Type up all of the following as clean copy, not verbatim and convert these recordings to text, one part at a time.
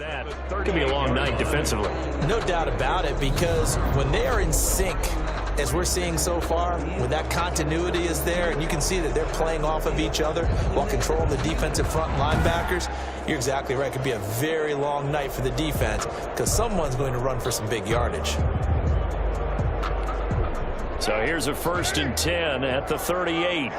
That could be a long night defensively. No doubt about it, because when they are in sync, as we're seeing so far, when that continuity is there and you can see that they're playing off of each other while controlling the defensive front linebackers, you're exactly right. It could be a very long night for the defense because someone's going to run for some big yardage. So here's a 1st and 10 at the 38.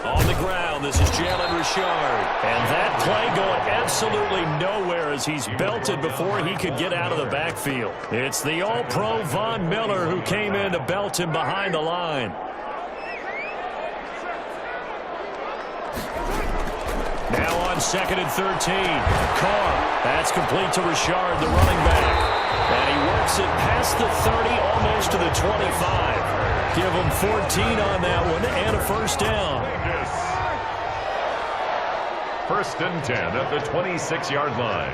On the ground, this is Jalen Richard. And that play going absolutely nowhere as he's belted before he could get out of the backfield. It's the All-Pro Von Miller who came in to belt him behind the line. Now on 2nd and 13. Carr. That's complete to Richard, the running back. And he works it past the 30, almost to the 25. Give him 14 on that one and a 1st down. 1st and 10 at the 26-yard line.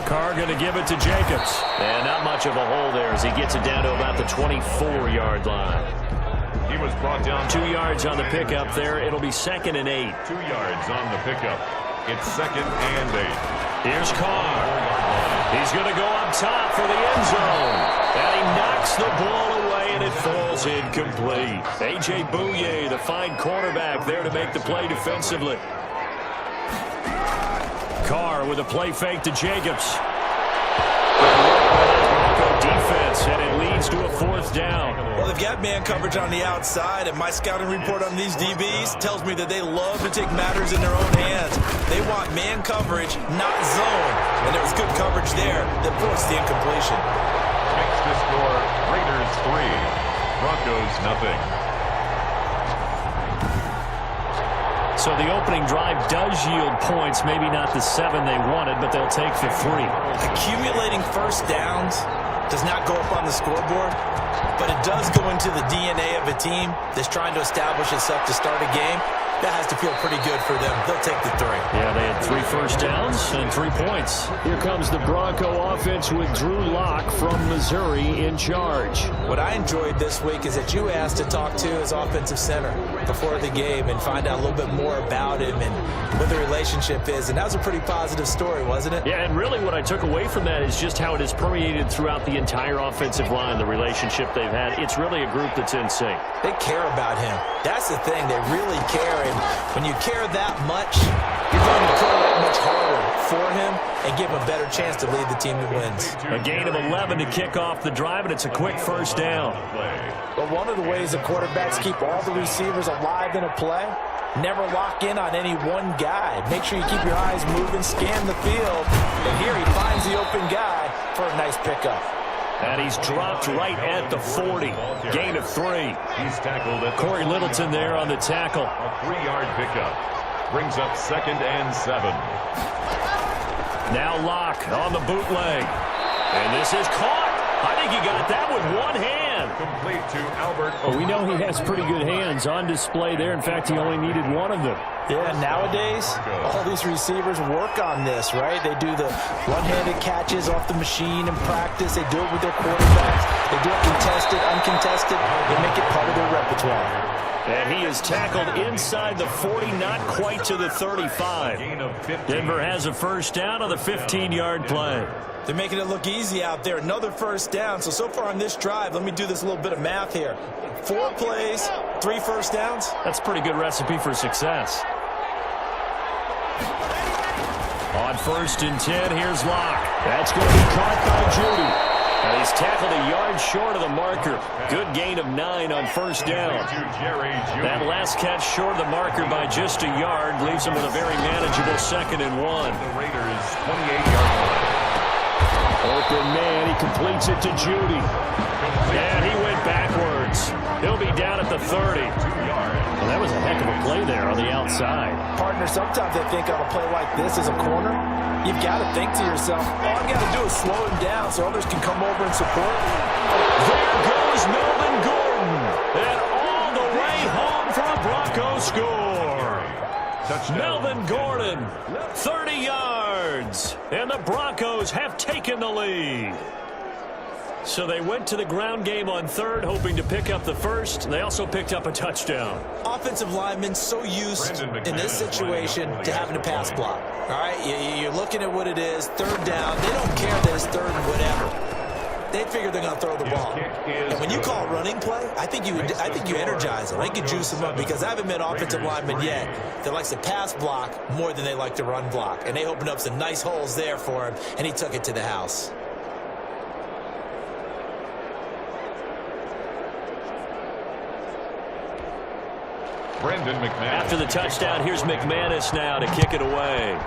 Carr going to give it to Jacobs. And not much of a hole there as he gets it down to about the 24-yard line. He was brought down 2 yards on the pickup there. It'll be 2nd and 8. 2 yards on the pickup. It's 2nd and 8. Here's Carr. He's going to go up top for the end zone. And he knocks the ball away, and it falls incomplete. A.J. Bouye, the fine cornerback, there to make the play defensively. Carr with a play fake to Jacobs. Defense, and it leads to a 4th down. Well, they've got man coverage on the outside, and my scouting report on these DBs tells me that they love to take matters in their own hands. They want man coverage, not zone. And there was good coverage there that forced the incompletion. Makes the score Raiders 3, Broncos nothing. So the opening drive does yield points, maybe not the 7 they wanted, but they'll take the 3. Accumulating 1st downs does not go up on the scoreboard, but it does go into the DNA of a team that's trying to establish itself to start a game. That has to feel pretty good for them. They'll take the 3. Yeah, they had 3 1st downs and 3 points. Here comes the Bronco offense with Drew Lock from Missouri in charge. What I enjoyed this week is that you asked to talk to his offensive center before the game and find out a little bit more about him and what the relationship is. And that was a pretty positive story, wasn't it? Yeah, and really what I took away from that is just how it has permeated throughout the entire offensive line, the relationship they've had. It's really a group that's in sync. They care about him. That's the thing. They really care. And when you care that much, you're going to play that much harder for him and give him a better chance to lead the team that wins. A gain of 11 to kick off the drive, and it's a quick 1st down. But one of the ways the quarterbacks keep all the receivers alive in a play, never lock in on any one guy. Make sure you keep your eyes moving, scan the field. And here he finds the open guy for a nice pickup. And he's dropped right at the 40. Gain of 3. He's tackled at Corey Littleton there on the tackle. A 3-yard pickup. Brings up 2nd and 7. Now Locke on the bootleg. And this is caught. I think he got that with one hand. Complete to Albert. Well, we know he has pretty good hands on display there. In fact, he only needed one of them. Yeah, nowadays, all these receivers work on this, right? They do the one-handed catches off the machine in practice. They do it with their quarterbacks. They do it contested, uncontested. They make it part of their repertoire. And he is tackled inside the 40, not quite to the 35. Denver has a 1st down on the 15-yard play. They're making it look easy out there. Another 1st down. So far on this drive, let me do this little bit of math here. 4 plays, 3 1st downs. That's a pretty good recipe for success. On 1st and 10, here's Locke. That's going to be caught by Judy. And he's tackled a yard short of the marker. Good gain of 9 on 1st down. That last catch short of the marker by just a yard leaves him with a very manageable 2nd and 1. The Raiders' 28-yard line. Open man, he completes it to Judy. And he went backwards. He'll be down at the 30. Well, that was a heck of a play there on the outside. Partner, sometimes they think on a play like this as a corner, you've got to think to yourself, all I got to do is slow him down so others can come over and support. There goes Melvin Gordon. And all the way home for a Broncos score. Melvin Gordon, 30 yards. And the Broncos have taken the lead. So they went to the ground game on third, hoping to pick up the first. They also picked up a touchdown. Offensive linemen so used in this situation to having a pass block. All right, you're looking at what it is, third down. They don't care that it's third and whatever. They figure they're going to throw the ball. And when you call running play, I think you energize them. I think you juice them up because I haven't met offensive linemen yet that likes to pass block more than they like to run block. And they opened up some nice holes there for him, and he took it to the house. Brendan McManus. After the touchdown, here's McManus now to kick it away.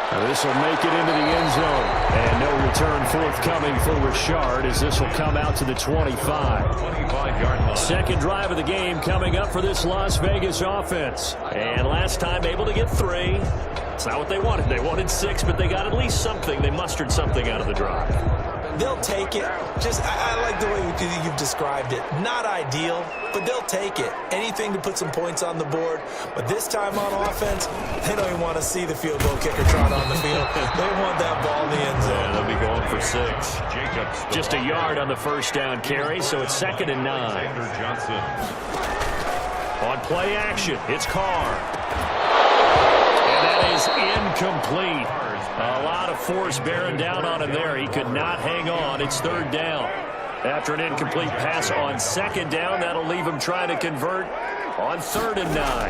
Now this will make it into the end zone. And no return forthcoming for Richard as this will come out to the 25. 25-yard line. Second drive of the game coming up for this Las Vegas offense. And last time able to get 3. It's not what they wanted. They wanted 6, but they got at least something. They mustered something out of the drive. They'll take it. I like the way you've described it. Not ideal, but they'll take it. Anything to put some points on the board. But this time on offense, they don't even want to see the field goal kicker trot on the field. They want that ball in the end zone. Yeah, they'll be going for 6. Just a yard on the first down carry, so it's 2nd and 9. Johnson. On play action, it's Carr. And that is incomplete. A lot of force bearing down on him there. He could not hang on. It's 3rd down. After an incomplete pass on 2nd down, that'll leave him trying to convert on 3rd and 9.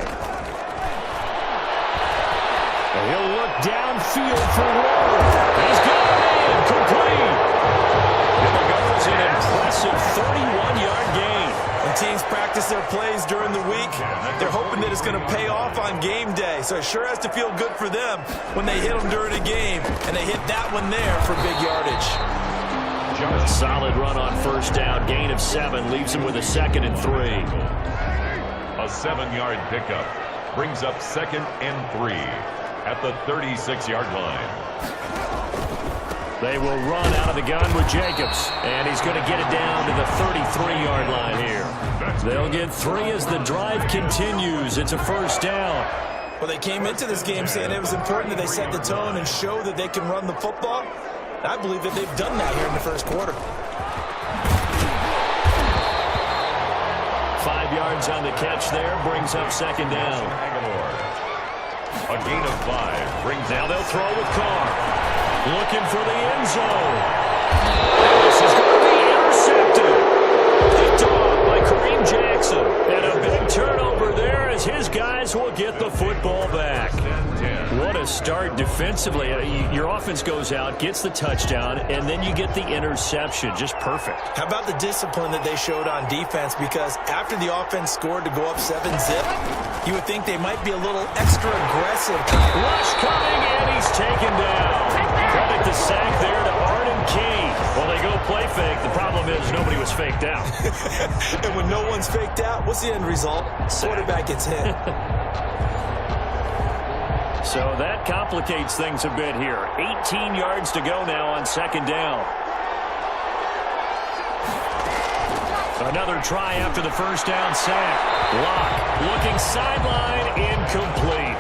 And he'll look downfield for Ward. He's got it in. Complete. And there goes an impressive 31-yard gain. When teams practice their plays during the week, they're hoping that it's going to pay off on game day. So it sure has to feel good for them when they hit them during a game, and they hit that one there for big yardage. Solid run on first down. Gain of 7 leaves him with a 2nd and 3. A 7-yard pickup brings up 2nd and 3 at the 36-yard line. They will run out of the gun with Jacobs, and he's going to get it down to the 33-yard line here. They'll get 3 as the drive continues. It's a first down. Well, they came into this game saying it was important that they set the tone and show that they can run the football. I believe that they've done that here in the first quarter. 5 yards on the catch there brings up 2nd down. A gain of 5 brings. Now they'll throw with Carr. Looking for the end zone. This is going to be intercepted. Picked off by Kareem Jackson. And a big turnover there as his guys will get the football back. What a start defensively. Your offense goes out, gets the touchdown, and then you get the interception. Just perfect. How about the discipline that they showed on defense? Because after the offense scored to go up 7-zip, you would think they might be a little extra aggressive. Rush coming, and he's taken down. Credit the sack there to Arden Key. Well, they go play fake. The problem is nobody was faked out. And when no one's faked out, what's the end result? Quarterback gets hit. So that complicates things a bit here. 18 yards to go now on 2nd down. Another try after the first down sack. Lock looking sideline, incomplete.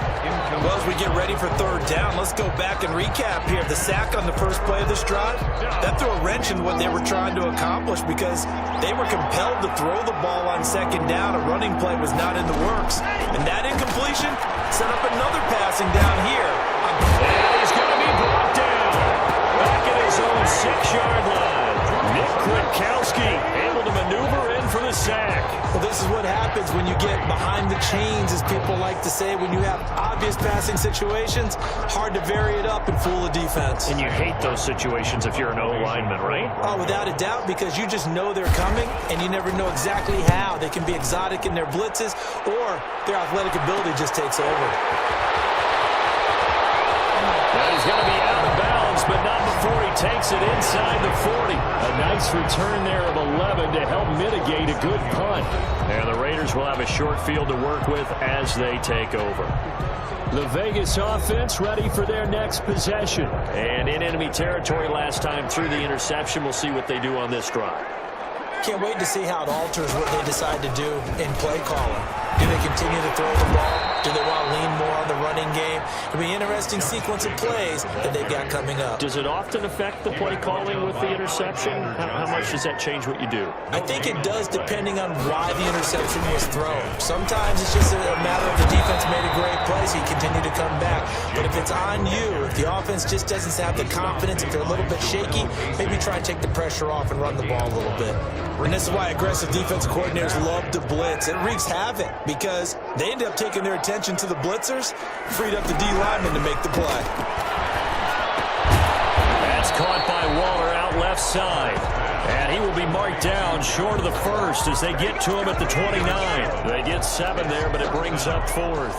Well, as we get ready for 3rd down, let's go back and recap here. The sack on the first play of this drive, that threw a wrench in what they were trying to accomplish because they were compelled to throw the ball on 2nd down. A running play was not in the works. And that incompletion set up another passing down here. And he's going to be brought down. Back at his own 6-yard line. Nick Kwiatkowski able to maneuver in for the sack. Well, this is what happens when you get behind the chains, as people like to say. When you have obvious passing situations, hard to vary it up and fool the defense. And you hate those situations if you're an O-lineman, right? Oh, without a doubt, because you just know they're coming, and you never know exactly how. They can be exotic in their blitzes, or their athletic ability just takes over. Well, he's going to be out of bounds, but not before he takes it inside the 40. A nice return there of 11 to help mitigate a good punt. And the Raiders will have a short field to work with as they take over. The Vegas offense ready for their next possession. And in enemy territory last time through the interception. We'll see what they do on this drive. Can't wait to see how it alters what they decide to do in play calling. Do they continue to throw the ball? Do they want to lean more on the running game? It'll be an interesting sequence of plays that they've got coming up. Does it often affect the play calling with the interception? How much does that change what you do? I think it does depending on why the interception was thrown. Sometimes it's just a matter of the defense made a great play, so you continue to come back. But if it's on you, if the offense just doesn't have the confidence, if they're a little bit shaky, maybe try and take the pressure off and run the ball a little bit. And this is why aggressive defensive coordinators love to blitz. It wreaks havoc because they end up taking their attention to the blitzers, freed up the D lineman to make the play. That's caught by Waller out left side. And he will be marked down short of the first as they get to him at the 29. They get 7 there, but it brings up 4th.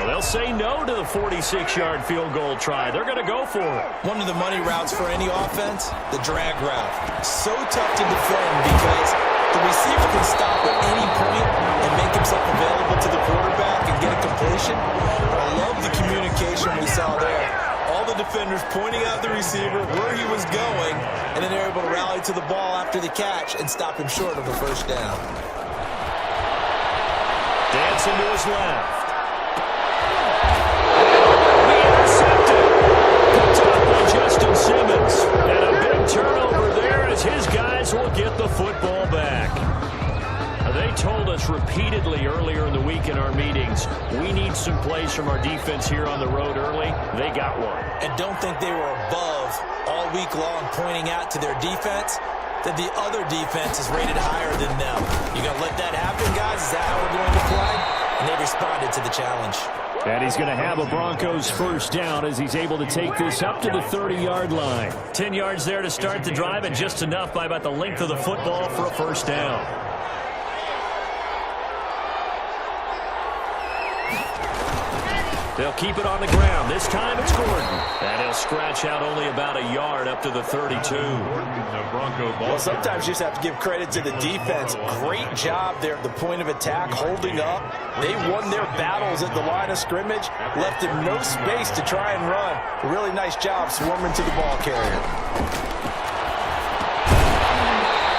Well, they'll say no to the 46-yard field goal try. They're going to go for it. One of the money routes for any offense, the drag route. So tough to defend because the receiver can stop at any point and make himself available to the quarterback and get a completion. But I love the communication we saw there. All the defenders pointing out the receiver, where he was going, and then they're able to rally to the ball after the catch and stop him short of a first down. Dancing to his left. Be intercepted. Picked up by Justin Simmons. And a big turnover there as his guys will get the football back. They told us repeatedly earlier in the week in our meetings, we need some plays from our defense here on the road early. They got one. And don't think they were above all week long pointing out to their defense that the other defense is rated higher than them. You going to let that happen, guys? Is that how we're going to play? And they responded to the challenge. And he's going to have a Broncos first down as he's able to take this up to the 30-yard line. 10 yards there to start the drive and just enough by about the length of the football for a first down. They'll keep it on the ground. This time it's Gordon. And he'll scratch out only about a yard up to the 32. Well, sometimes you just have to give credit to the defense. Great job there at the point of attack, holding up. They won their battles at the line of scrimmage, left them no space to try and run. A really nice job swarming to the ball carrier.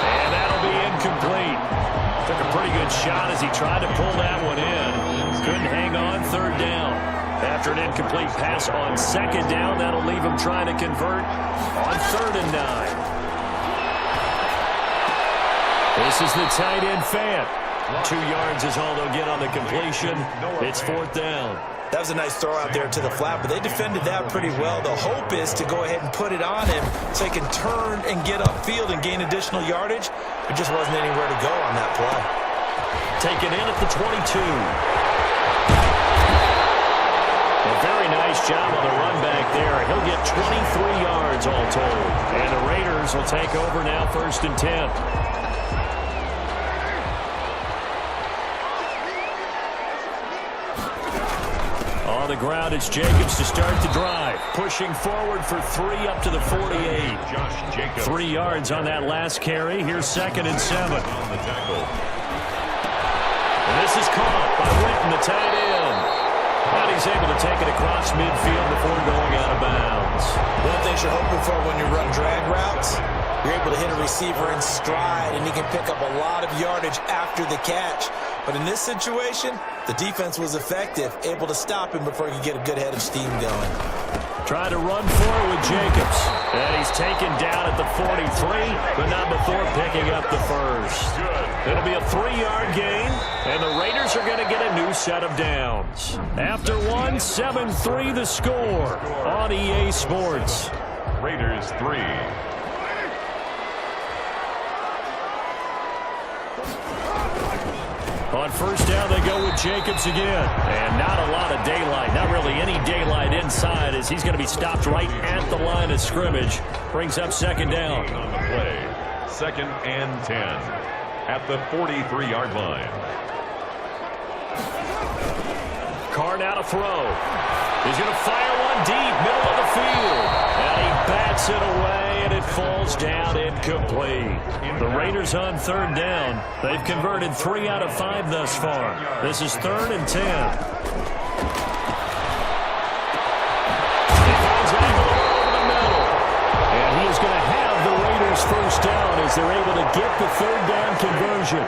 And that'll be incomplete. Took a pretty good shot as he tried to pull that one in. Couldn't hang on, third down. After an incomplete pass on second down, that'll leave him trying to convert on 3rd and 9. This is the tight end fan. 2 yards is all they'll get on the completion. It's 4th down. That was a nice throw out there to the flat, but they defended that pretty well. The hope is to go ahead and put it on him so he can turn and get upfield and gain additional yardage. There just wasn't anywhere to go on that play. Taken in at the 22. A very nice job on the run back there. He'll get 23 yards all told. And the Raiders will take over now 1st and 10. On the ground, it's Jacobs to start the drive. Pushing forward for 3 up to the 48. 3 yards on that last carry. Here's 2nd and 7. And this is caught by Witten, the tight end. And he's able to take it across midfield before going out of bounds. One of the things you're hoping for when you run drag routes, you're able to hit a receiver in stride, and he can pick up a lot of yardage after the catch. But in this situation, the defense was effective, able to stop him before he could get a good head of steam going. Trying to run for it with Jacobs. And he's taken down at the 43, but not before picking up the first. It'll be a 3-yard gain, and the Raiders are going to get a new set of downs. After one, 7-3 the score on EA Sports. Raiders 3. On first down, they go with Jacobs again. And not a lot of daylight, not really any daylight inside as he's going to be stopped right at the line of scrimmage. Brings up 2nd down. On the play, 2nd and 10 at the 43-yard line. Carr now to throw. He's going to fire one deep, middle of the field. And he bats it away, and it falls down incomplete. The Raiders on 3rd down. They've converted 3 out of 5 thus far. This is 3rd and 10. He finds Aguilar over the middle. And he is going to have the Raiders first down as they're able to get the 3rd down conversion.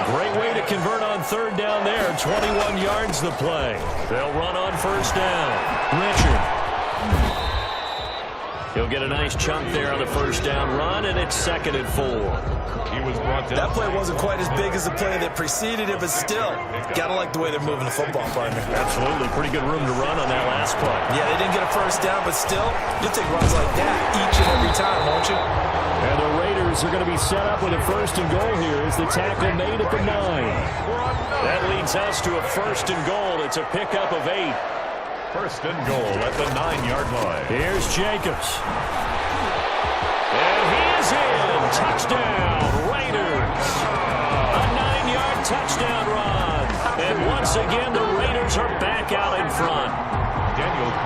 Great way to convert on third down there. 21 yards the play. They'll run on first down. Richard. He'll get a nice chunk there on the first down run, and it's 2nd and 4. He was brought down. That play wasn't quite as big as the play that preceded it, but still, gotta like the way they're moving the football, partner. Absolutely. Pretty good room to run on that last play. Yeah, they didn't get a first down, but still, you'll take runs like that each and every time, won't you? And the Raiders are going to be set up with a 1st and goal here as the tackle made at the 9. That leads us to a 1st and goal. It's a pickup of 8. 1st and goal at the 9-yard line. Here's Jacobs. And he is in. Touchdown, Raiders. A 9-yard touchdown run. And once again, the Raiders are back out in front.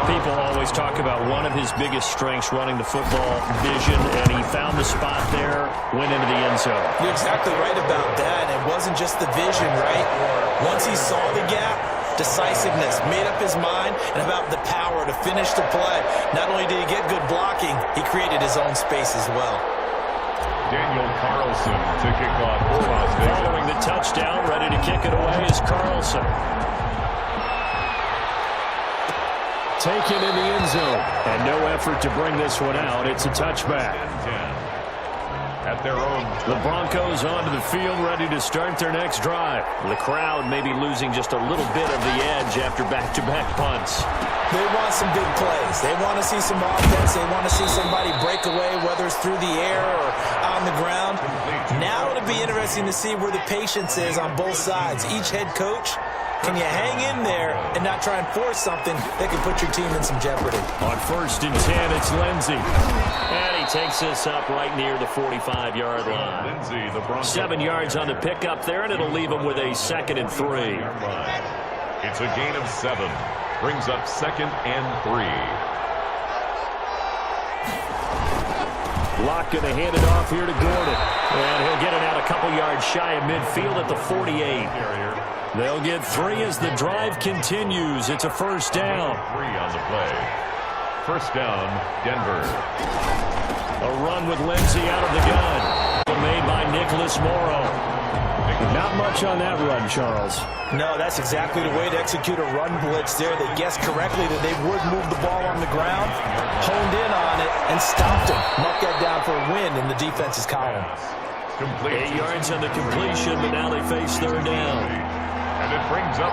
People always talk about one of his biggest strengths running the football, vision, and he found the spot there, went into the end zone. You're exactly right about that. It wasn't just the vision, right? Once he saw the gap, decisiveness, made up his mind, and about the power to finish the play. Not only did he get good blocking, he created his own space as well. Daniel Carlson to kick off for Las Vegas. Following the touchdown, ready to kick it away is Carlson. Taken in the end zone. And no effort to bring this one out. It's a touchback. At their own. The Broncos onto the field, ready to start their next drive. The crowd may be losing just a little bit of the edge after back-to-back punts. They want some big plays. They want to see some offense. They want to see somebody break away, whether it's through the air or on the ground. Now it'll be interesting to see where the patience is on both sides. Each head coach, can you hang in there and not try and force something that can put your team in some jeopardy? On 1st and 10, it's Lindsey. And he takes this up right near the 45-yard line. Lindsey, the Broncos. 7 yards on the pickup there, and it'll leave him with a 2nd and 3. It's a gain of 7. Brings up 2nd and 3. Locke going to hand it off here to Gordon. And he'll get it out a couple yards shy of midfield at the 48. They'll get 3 as the drive continues. It's a 1st down. 3 on the play. 1st down, Denver. A run with Lindsey out of the gun. Made by Nicholas Morrow. Not much on that run, Charles. No, that's exactly the way to execute a run blitz there. They guessed correctly that they would move the ball on the ground, honed in on it, and stopped him. Marked that down for a win in the defense's column. 8 yards on the completion, but now they face 3rd down. And it brings up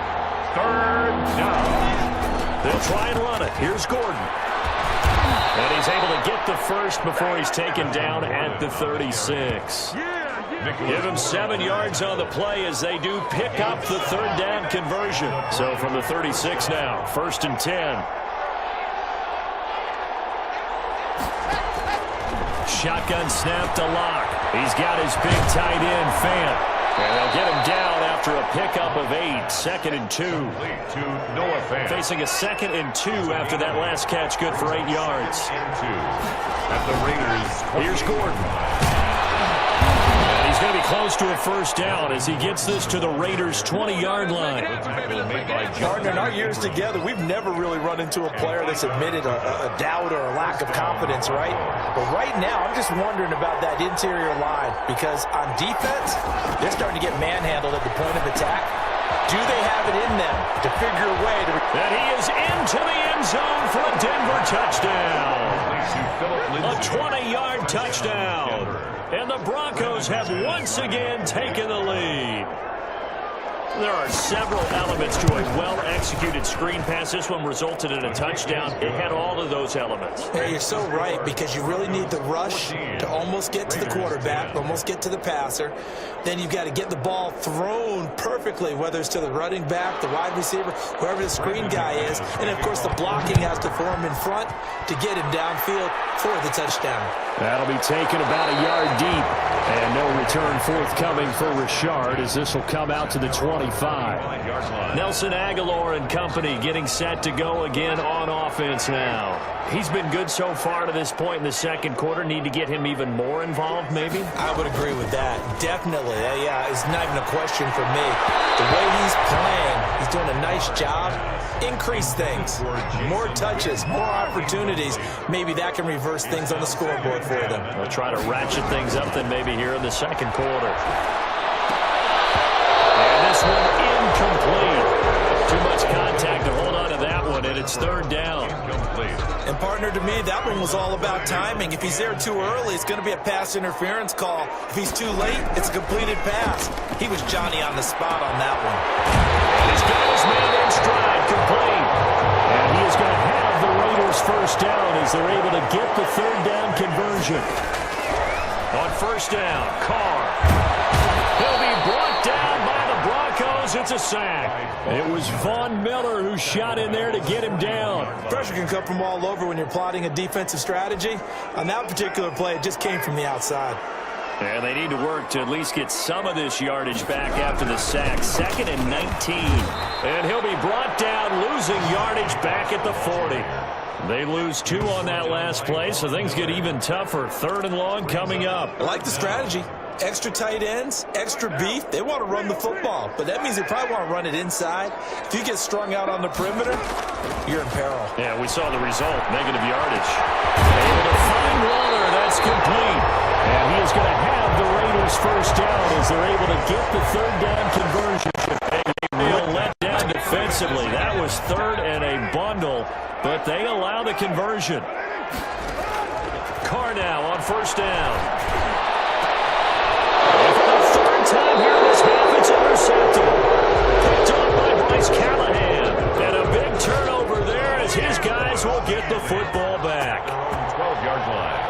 3rd down. They'll try and run it. Here's Gordon. And he's able to get the first before he's taken down at the 36. Give him 7 yards on the play as they do pick up the 3rd down conversion. So from the 36 now, 1st and 10. Shotgun snap to Locke. He's got his big tight end, Fant. And they'll get him down after a pickup of 8. 2nd and 2. To Noah Fant. Facing a 2nd and 2 after that last catch, good for 8 yards. At the Raiders. Here's Gordon. And he's going to be close to a 1st down as he gets this to the Raiders' 20-yard line. Partner, in our years together, we've never really run into a player that's admitted a doubt or a lack of confidence, right? But right now, I'm just wondering about that interior line because on defense, they're starting to get manhandled at the point of attack. Do they have it in them to figure a way to... And he is into the end zone for a Denver touchdown. A 20-yard touchdown. And the Broncos have once again taken the lead. There are several elements to a well-executed screen pass. This one resulted in a touchdown. It had all of those elements. Hey, you're so right, because you really need the rush to almost get to the quarterback, almost get to the passer. Then you've got to get the ball thrown perfectly, whether it's to the running back, the wide receiver, whoever the screen guy is. And, of course, the blocking has to form in front to get him downfield for the touchdown. That'll be taken about a yard deep. And no return forthcoming for Richard as this will come out to the 25. Nelson Aguilar and company getting set to go again on offense now. He's been good so far to this point in the 2nd quarter. Need to get him even more involved, maybe? I would agree with that. Definitely. Yeah, it's not even a question for me. The way he's playing, he's doing a nice job. Increase things. More touches, more opportunities. Maybe that can reverse things on the scoreboard for them. They'll try to ratchet things up then maybe here in the 2nd quarter. this one incomplete. Too much contact to hold on to that one, and it's third down. And partner, to me, that one was all about timing. If he's there too early, it's going to be a pass interference call. If he's too late, it's a completed pass. He was Johnny on the spot on that one. And he's got his man in stride, complete. And he is going to have the Raiders first down as they're able to get the third down conversion. On first down, Carr. He'll be brought down by the Broncos. It's a sack. It was Von Miller who shot in there to get him down. Pressure can come from all over when you're plotting a defensive strategy. On that particular play, it just came from the outside. And they need to work to at least get some of this yardage back after the sack. 2nd and 19. And he'll be brought down, losing yardage back at the 40. They lose 2 on that last play, so things get even tougher. 3rd and long coming up. I like the strategy. Extra tight ends, extra beef. They want to run the football, but that means they probably want to run it inside. If you get strung out on the perimeter, you're in peril. Yeah, we saw the result, negative yardage. Able to find Waller, that's complete. And he is going to have the Raiders first down as they're able to get the third down conversion. They'll let down defensively. That was 3rd and a bundle, but they allow the conversion. Carr now on first down. Time here in this half, it's intercepted. Picked off by Bryce Callahan. And a big turnover there as his guys will get the football back. 12-yard line.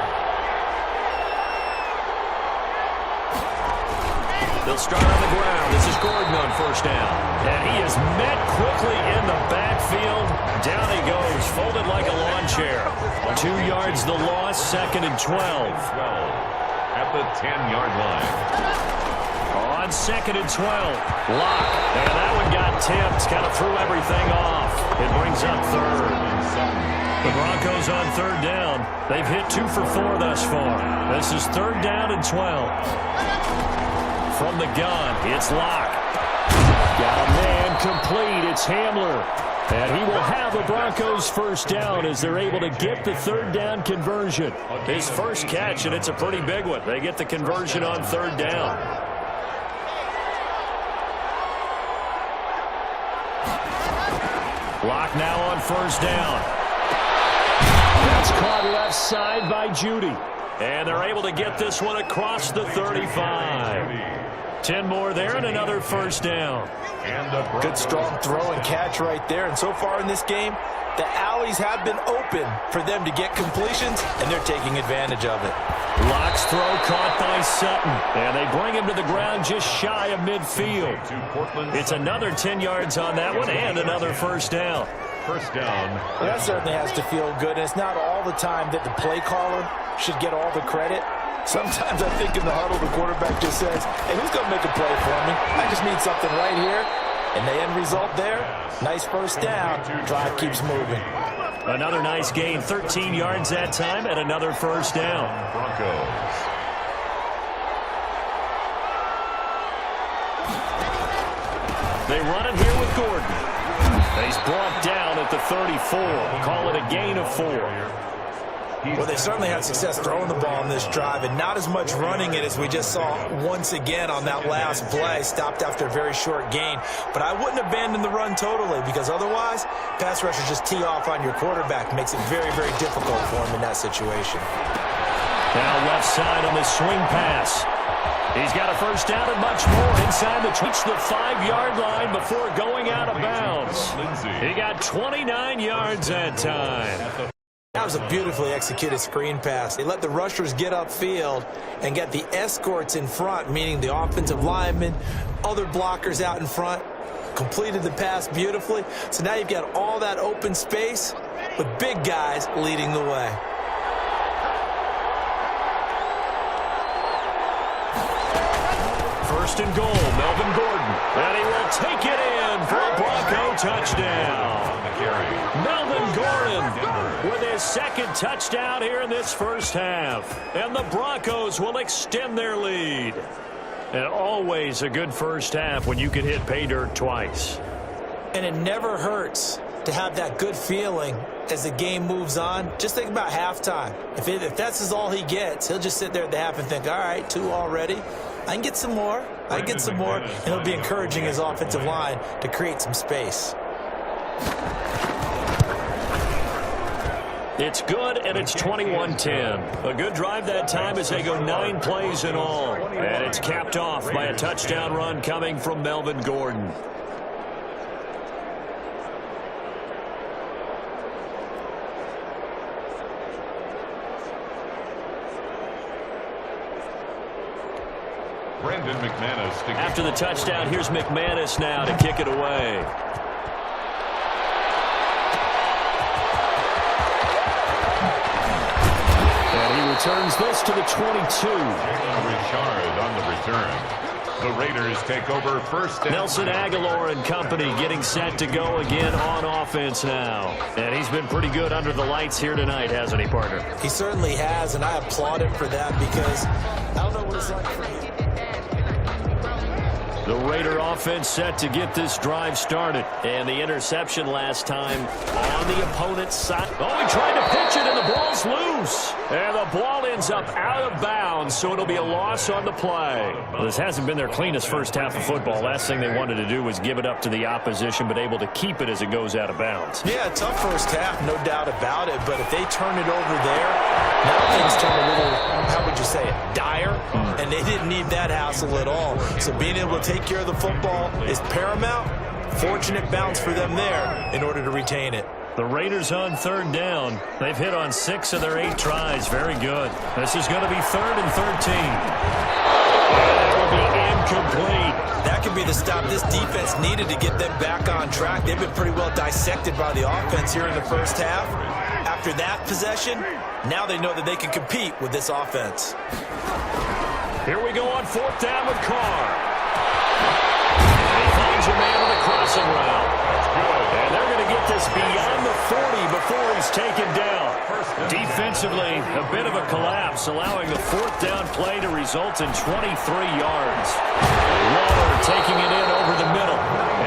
They'll start on the ground. This is Gordon on first down. And he is met quickly in the backfield. Down he goes, folded like a lawn chair. 2 yards the loss, 2nd and 12. At the 10-yard line. On 2nd and 12, Locke. And that one got tipped, kind of threw everything off. It brings up 3rd. The Broncos on 3rd down. They've hit 2 for 4 thus far. This is 3rd down and 12. From the gun, it's Locke. Got a man complete. It's Hamler. And he will have the Broncos first down as they're able to get the third down conversion. His first catch, and it's a pretty big one. They get the conversion on 3rd down. Locke now on first down. That's caught left side by Judy. And they're able to get this one across the 35. 10 more there and another first down. Good strong throw and catch right there. And so far in this game, the alleys have been open for them to get completions, and they're taking advantage of it. Locke's throw caught by Sutton. And they bring him to the ground just shy of midfield. It's another 10 yards on that one and another first down. First down. Well, that certainly has to feel good. And it's not all the time that the play caller should get all the credit. Sometimes I think in the huddle, the quarterback just says, hey, who's going to make a play for me? I just need something right here. And the end result there, nice first down. Drive keeps moving. Another nice gain, 13 yards that time, and another first down. Broncos. They run it here with Gordon. He's brought down at the 34. Call it a gain of 4. Well, they certainly had success throwing the ball in this drive, and not as much running it as we just saw once again on that last play. Stopped after a very short gain. But I wouldn't abandon the run totally, because otherwise, pass rushers just tee off on your quarterback. Makes it very, very difficult for him in that situation. Now left side on the swing pass. He's got a first down and much more inside the 5-yard line before going out of bounds. He got 29 yards that time. That was a beautifully executed screen pass. They let the rushers get upfield and get the escorts in front, meaning the offensive linemen, other blockers out in front, completed the pass beautifully. So now you've got all that open space with big guys leading the way. First and goal, Melvin Gordon. And he will take it in for a Bronco touchdown. Melvin Gordon with his second touchdown here in this first half. And the Broncos will extend their lead. And always a good first half when you can hit pay dirt twice. And it never hurts to have that good feeling as the game moves on, just think about halftime. If that's all he gets, he'll just sit there at the half and think, all right, 2 already. I can get some more. I can get some more. And he'll be encouraging his offensive line to create some space. It's good, and it's 21-10. A good drive that time as they go 9 plays in all. And it's capped off by a touchdown run coming from Melvin Gordon. Brandon McManus. After the touchdown, here's McManus now to kick it away. And he returns this to the 22. Richard on the return. The Raiders take over first. Nelson Aguilar and company getting set to go again on offense now. And he's been pretty good under the lights here tonight, hasn't he, partner? He certainly has, and I applaud him for that because I don't know what it's like for him. The Raider offense set to get this drive started. And the interception last time on the opponent's side. Oh, he tried to pitch it, and the ball's loose. And the ball ends up out of bounds, so it'll be a loss on the play. Well, this hasn't been their cleanest first half of football. Last thing they wanted to do was give it up to the opposition, but able to keep it as it goes out of bounds. Yeah, tough first half, no doubt about it. But if they turn it over there, now things turn a little, how would you say it, dire. And they didn't need that hassle at all. So being able to take care of the football is paramount. Fortunate bounce for them there in order to retain it. The Raiders on 3rd down. They've hit on 6 of their 8 tries. Very good. This is going to be 3rd and 13. That will be incomplete. That could be the stop this defense needed to get them back on track. They've been pretty well dissected by the offense here in the first half. After that possession, now they know that they can compete with this offense. Here we go on 4th down with Carr. And he finds a man on the crossing route. And they're going to get this beyond the 40 before he's taken down. Defensively, a bit of a collapse, allowing the 4th down play to result in 23 yards. Waller taking it in over the middle.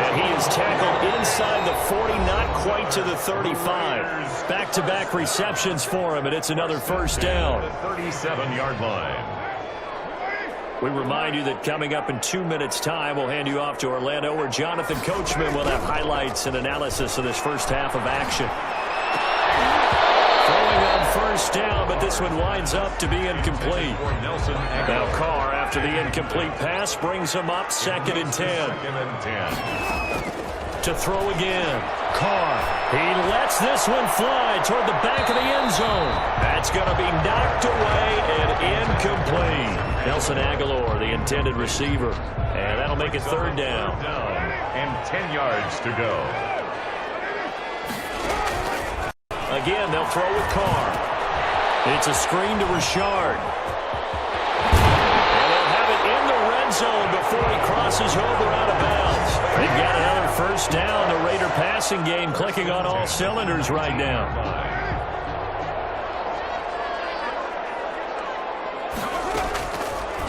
And he is tackled inside the 40, not quite to the 35. Back-to-back receptions for him, and it's another 1st down. 37-yard line. We remind you that coming up in 2 minutes' time, we'll hand you off to Orlando, where Jonathan Coachman will have highlights and analysis of this first half of action. Throwing on 1st down, but this one winds up to be incomplete. Now Carr, after the incomplete pass, brings him up 2nd and 10. To throw again. Carr. He lets this one fly toward the back of the end zone. That's going to be knocked away and incomplete. Nelson Aguilar, the intended receiver. And that'll make it 3rd down. And 10 yards to go. Again, they'll throw with Carr. It's a screen to Richard. And they'll have it in the red zone before he crosses over out of bounds. They've got another 1st down. The Raider passing game clicking on all cylinders right now.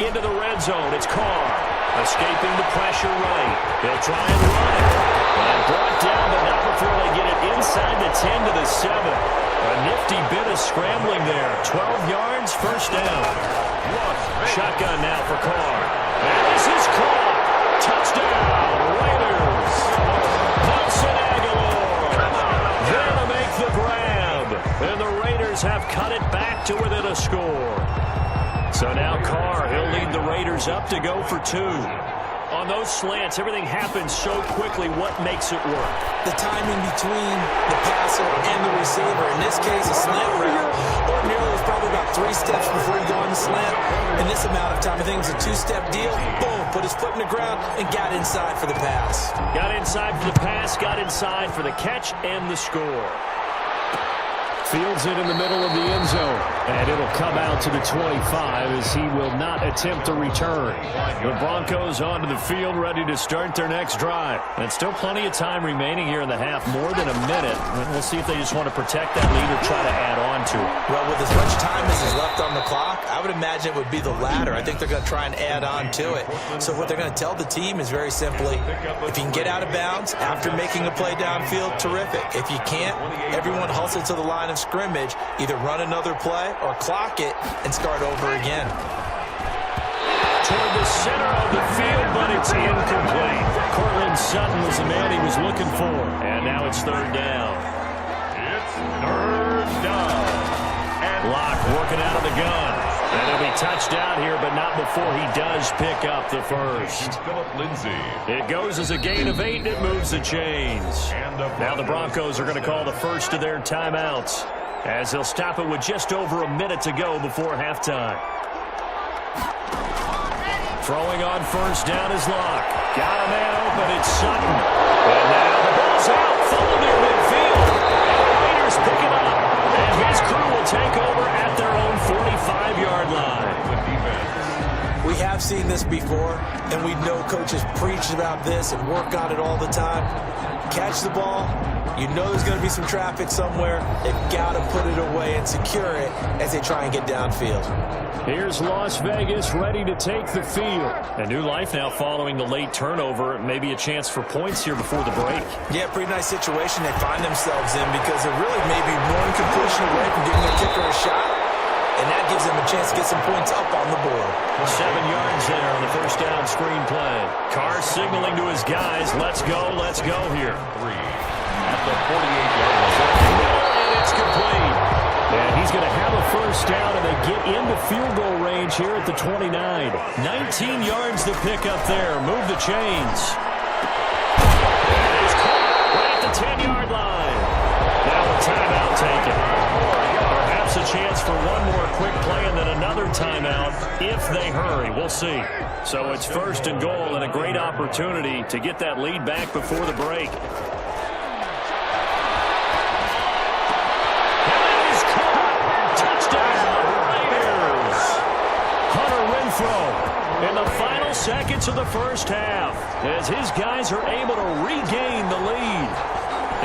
Into the red zone. It's Carr. Escaping the pressure right. They'll try and run it. And brought down, but not before they get it inside the 10 to the 7. A nifty bit of scrambling there. 12 yards, 1st down. Shotgun now for Carr. And this is caught. Touchdown, Raiders. Nelson Aguilar there to make the grab. And the Raiders have cut it back to within a score. So now Carr, he'll lead the Raiders up to go for 2. On those slants, everything happens so quickly. What makes it work? The timing between the passer and the receiver. In this case, a slant route. Ordinarily, it's probably about 3 steps before you go on the slant. In this amount of time, I think it's a 2-step deal. Boom, put his foot in the ground and got inside for the pass. Got inside for the pass, got inside for the catch and the score. Fields it in the middle of the end zone. And it'll come out to the 25 as he will not attempt to return. The Broncos onto the field ready to start their next drive. And still plenty of time remaining here in the half, more than a minute. We'll see if they just want to protect that lead or try to add on to it. Well, with as much time as is left on the clock, I would imagine it would be the latter. I think they're going to try and add on to it. So what they're going to tell the team is very simply, if you can get out of bounds after making a play downfield, terrific. If you can't, everyone hustle to the line of scrimmage, either run another play or clock it and start over again. Toward the center of the field, but it's incomplete. Cortland Sutton was the man he was looking for. And now it's third down. It's third down. And Locke working out of the gun. And he'll be touched out here, but not before he does pick up the first. Phillip Lindsay. It goes as a gain of 8, and it moves the chains. Now the Broncos are going to call the first of their timeouts, as they'll stop it with just over a minute to go before halftime. Throwing on first down is Locke. Got a man open, it's Sutton. And now the ball's out, full near midfield. And the Raiders pick it up. And his crew will take over at their own 45-yard line. We have seen this before, and we know coaches preach about this and work on it all the time. Catch the ball. You know there's going to be some traffic somewhere. They've got to put it away and secure it as they try and get downfield. Here's Las Vegas ready to take the field. A new life now following the late turnover. Maybe a chance for points here before the break. Yeah, pretty nice situation they find themselves in because they're really maybe one completion away from giving their kicker a shot. And that gives them a chance to get some points up on the board. 7 yards there on the first down screen play. Carr signaling to his guys, let's go here. 3 at the 48-yard line. And it's complete. And he's going to have a first down, and they get into field goal range here at the 29. 19 yards to pick up there. Move the chains. And he's caught right at the 10-yard line. Now a timeout taken. Perhaps a chance for one more quick play and then another timeout if they hurry. We'll see. So it's first and goal and a great opportunity to get that lead back before the break. In the final seconds of the first half, as his guys are able to regain the lead.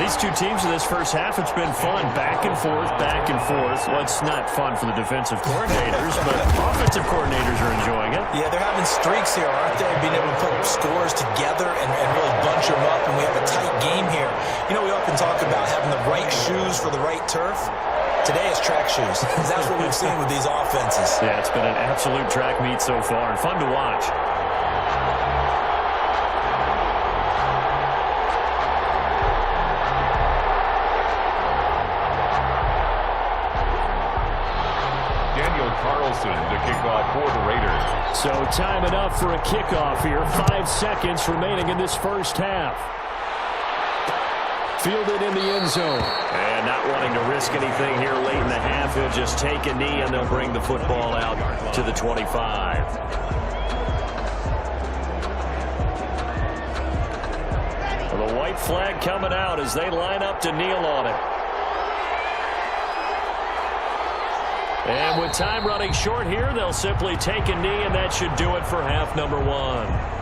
These two teams in this first half, it's been fun. Back and forth, back and forth. Well, it's not fun for the defensive coordinators, but offensive coordinators are enjoying it. Yeah, they're having streaks here, aren't they? Being able to put scores together and really bunch them up, and we have a tight game here. You know, we often talk about having the right shoes for the right turf. Today is track shoes. That's what we've seen with these offenses. Yeah, it's been an absolute track meet so far and fun to watch. Daniel Carlson to kick off for the Raiders. So time enough for a kickoff here. 5 seconds remaining in this first half. Fielded in the end zone. And not wanting to risk anything here late in the half, he'll just take a knee and they'll bring the football out to the 25. Well, the white flag coming out as they line up to kneel on it. And with time running short here, they'll simply take a knee, and that should do it for half number 1.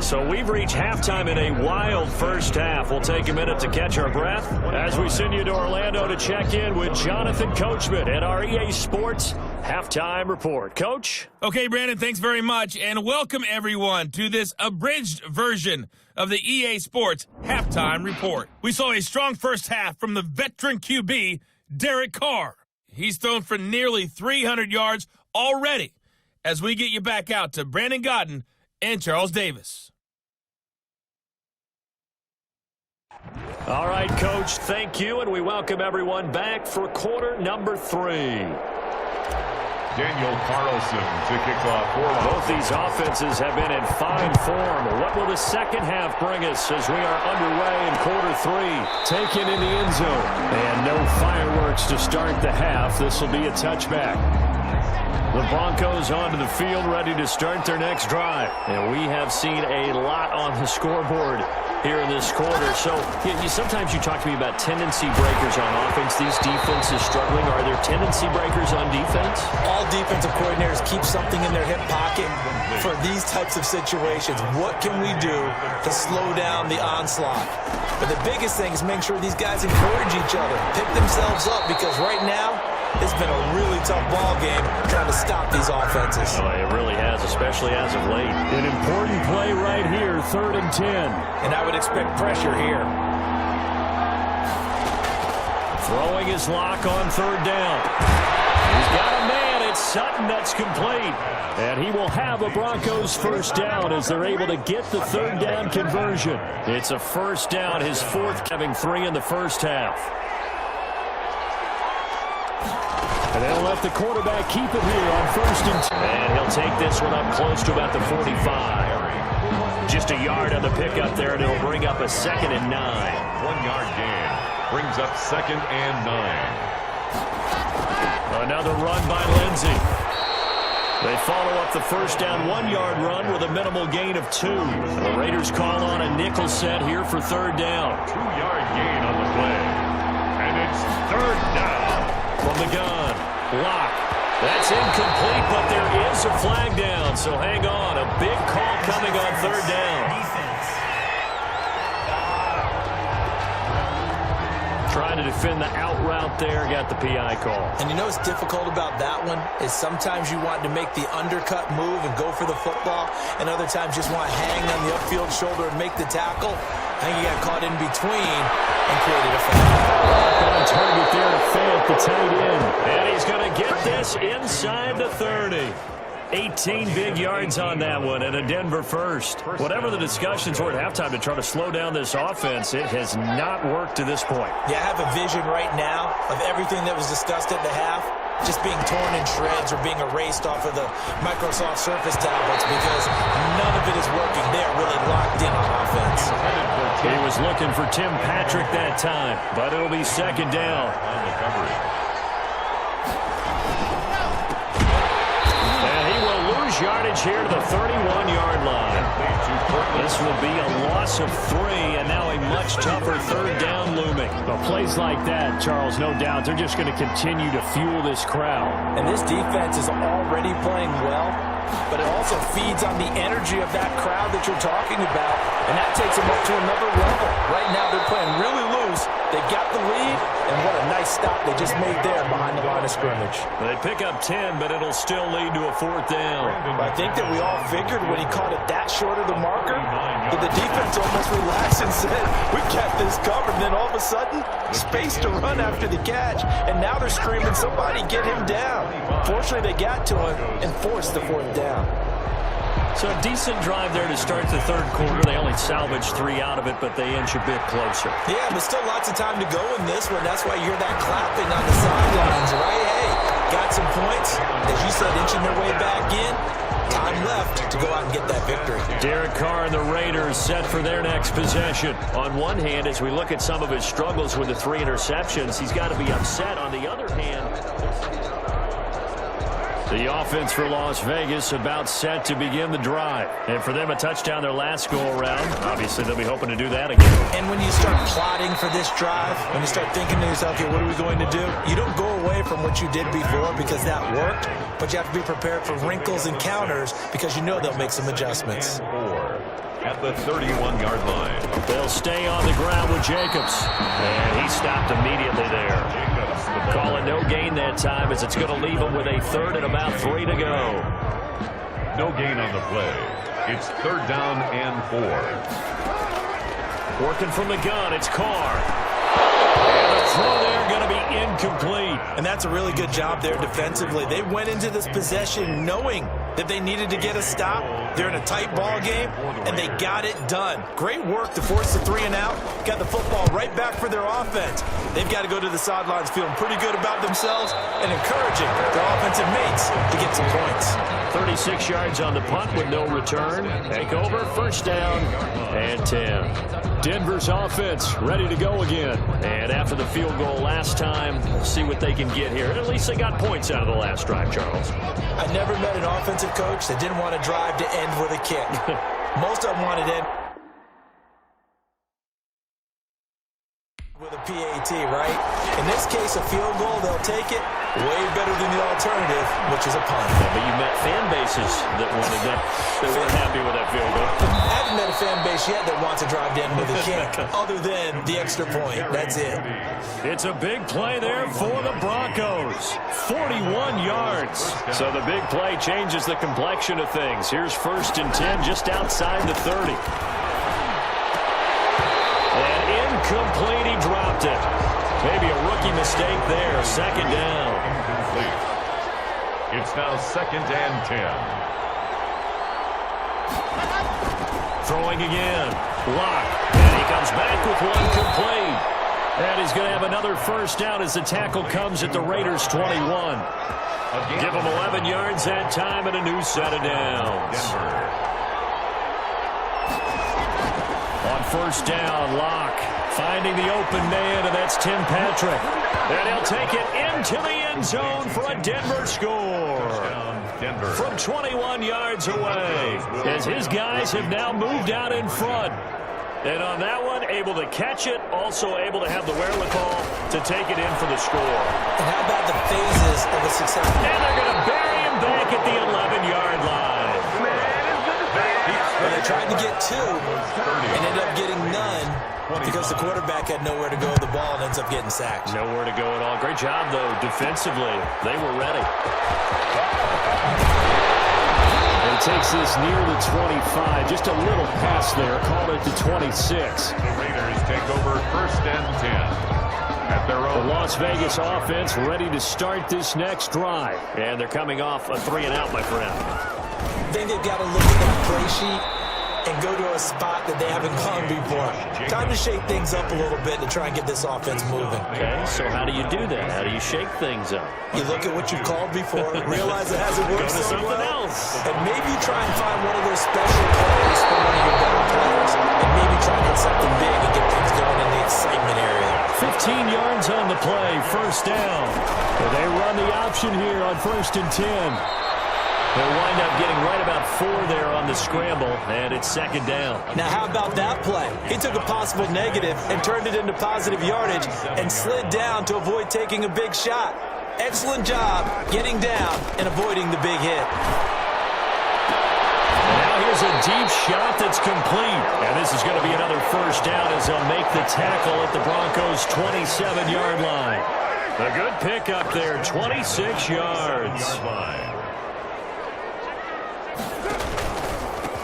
So we've reached halftime in a wild first half. We'll take a minute to catch our breath as we send you to Orlando to check in with Jonathan Coachman at our EA Sports Halftime Report. Coach? Okay, Brandon, thanks very much, and welcome everyone to this abridged version of the EA Sports Halftime Report. We saw a strong first half from the veteran QB, Derek Carr. He's thrown for nearly 300 yards already as we get you back out to Brandon Godden and Charles Davis. All right, Coach, thank you, and we welcome everyone back for quarter number 3. Daniel Carlson to kick off for both these offenses have been in fine form. What will the second half bring us as we are underway in quarter 3? Taken in the end zone. And no fireworks to start the half. This will be a touchback. The Broncos onto the field ready to start their next drive. And we have seen a lot on the scoreboard here in this quarter. So sometimes you talk to me about tendency breakers on offense. These defenses struggling. Are there tendency breakers on defense? All defensive coordinators keep something in their hip pocket for these types of situations. What can we do to slow down the onslaught? But the biggest thing is make sure these guys encourage each other, pick themselves up, because right now it's been a really tough ball game trying to stop these offenses. Oh, it really has, especially as of late. An important play right here, 3rd and 10. And I would expect pressure here. Throwing his lock on 3rd down. He's got a man. It's Sutton that's complete. And he will have a Broncos first down as they're able to get the 3rd down conversion. It's a first down, his 4th, having 3 in the first half. And they'll let the quarterback keep it here on 1st and 10. And he'll take this one up close to about the 45. Just a yard on the pickup there, and it'll bring up a 2nd and 9. 1-yard gain brings up 2nd and 9. Another run by Lindsey. They follow up the first down 1-yard run with a minimal gain of 2. The Raiders call on a nickel set here for 3rd down. 2-yard gain on the play. And it's 3rd down. From the gun, Locke. That's incomplete, but there is a flag down, so hang on. A big call coming on 3rd down. Trying to defend the out route there, got the PI call. And you know what's difficult about that one is sometimes you want to make the undercut move and go for the football, and other times just want to hang on the upfield shoulder and make the tackle. I think he got caught in between and created a foul. On target there to Fant, the tight end. And he's going to get this inside the 30. 18 big yards on that one, and a Denver first. Whatever the discussions were at halftime to try to slow down this offense, it has not worked to this point. Yeah, I have a vision right now of everything that was discussed at the half just being torn in shreds or being erased off of the Microsoft Surface tablets because none of it is working. They are really locked in on offense. He was looking for Tim Patrick that time, but it'll be 2nd down. On the coverage. Yardage here to the 31-yard line. This will be a loss of 3, and now a much tougher 3rd down looming. Well, plays like that, Charles, no doubt, they're just going to continue to fuel this crowd. And this defense is already playing well, but it also feeds on the energy of that crowd that you're talking about, and that takes them up to another level. Right now, they're playing really loose. They've got the lead, and what a nice stop they just made there behind the line of scrimmage. They pick up 10, but it'll still lead to a 4th down. I think that we all figured when he caught it that short of the marker that the defense almost relaxed and said, we kept this covered. And then all of a sudden, space to run after the catch, and now they're screaming, somebody get him down. Fortunately, they got to him and forced the 4th down. So a decent drive there to start the 3rd quarter. They only salvaged 3 out of it, but they inch a bit closer. Yeah, but still lots of time to go in this one. That's why you hear that clapping on the sidelines, right? Hey, got some points. As you said, inching their way back in. Time left to go out and get that victory. Derek Carr and the Raiders set for their next possession. On one hand, as we look at some of his struggles with the 3 interceptions, he's got to be upset. On the other hand, the offense for Las Vegas about set to begin the drive. And for them, a touchdown their last go-around. Obviously, they'll be hoping to do that again. And when you start plotting for this drive, when you start thinking to yourself, okay, what are we going to do? You don't go away from what you did before because that worked, but you have to be prepared for wrinkles and counters because you know they'll make some adjustments. 4 at the 31-yard line. They'll stay on the ground with Jacobs. And he stopped immediately there. Calling no gain that time as it's going to leave him with a 3rd and about 3 to go. No gain on the play. It's 3rd down and 4. Working from the gun, it's Carr. And the throw there going to be incomplete. And that's a really good job there defensively. They went into this possession knowing that they needed to get a stop. They're in a tight ball game, and they got it done. Great work to force the 3 and out. Got the football right back for their offense. They've got to go to the sidelines feeling pretty good about themselves and encouraging their offensive mates to get some points. 36 yards on the punt with no return. Take over, first down, and 10. Denver's offense ready to go again. And after the field goal last time, we'll see what they can get here. At least they got points out of the last drive, Charles. I never met an offensive coach that didn't want to drive to end with a kick. Most of them wanted to end PAT, right? In this case, a field goal, they'll take it. Way better than the alternative, which is a punt. Yeah, but you met fan bases that wanted that. They weren't happy with that field goal. I haven't met a fan base yet that wants to drive down with a kick, other than the extra point. That's it. It's a big play there for the Broncos. 41 yards. So the big play changes the complexion of things. Here's 1st and 10 just outside the 30. And incomplete, he dropped it. Maybe a rookie mistake there. 2nd down. Incomplete. It's now 2nd and 10. Throwing again. Lock. And he comes back with one complete. And he's going to have another 1st down as the tackle comes at the Raiders' 21. Give him 11 yards that time and a new set of downs. On 1st down, Lock finding the open man, and that's Tim Patrick. And he'll take it into the end zone for a Denver score. From 21 yards away, as his guys have now moved out in front. And on that one, able to catch it, also able to have the wherewithal to take it in for the score. And how about the phases of a success? And they're going to bury him back at the 11-yard line. Well, they tried to get 2 and ended up getting none because the quarterback had nowhere to go with the ball and ends up getting sacked. Nowhere to go at all. Great job, though, defensively. They were ready. And he takes this near the 25. Just a little pass there. Called it to 26. The Raiders take over 1st and 10. At their own. The Las Vegas offense ready to start this next drive. And they're coming off a 3-and-out, my friend. I think they've got to look at that play sheet and go to a spot that they haven't gone before. Time to shake things up a little bit to try and get this offense moving. Okay, so how do you do that? How do you shake things up? You look at what you've called before, realize it hasn't worked Go to so something well, else. and maybe try and find one of those special plays from one of your better players, and maybe try and hit something big and get things going in the excitement area. 15 yards on the play, 1st down. They run the option here on 1st and 10. They'll wind up getting right about 4 there on the scramble, and it's 2nd down. Now, how about that play? He took a possible negative and turned it into positive yardage and slid down to avoid taking a big shot. Excellent job getting down and avoiding the big hit. Now here's a deep shot that's complete. And this is going to be another 1st down as they'll make the tackle at the Broncos' 27-yard line. A good pickup there, 26 yards.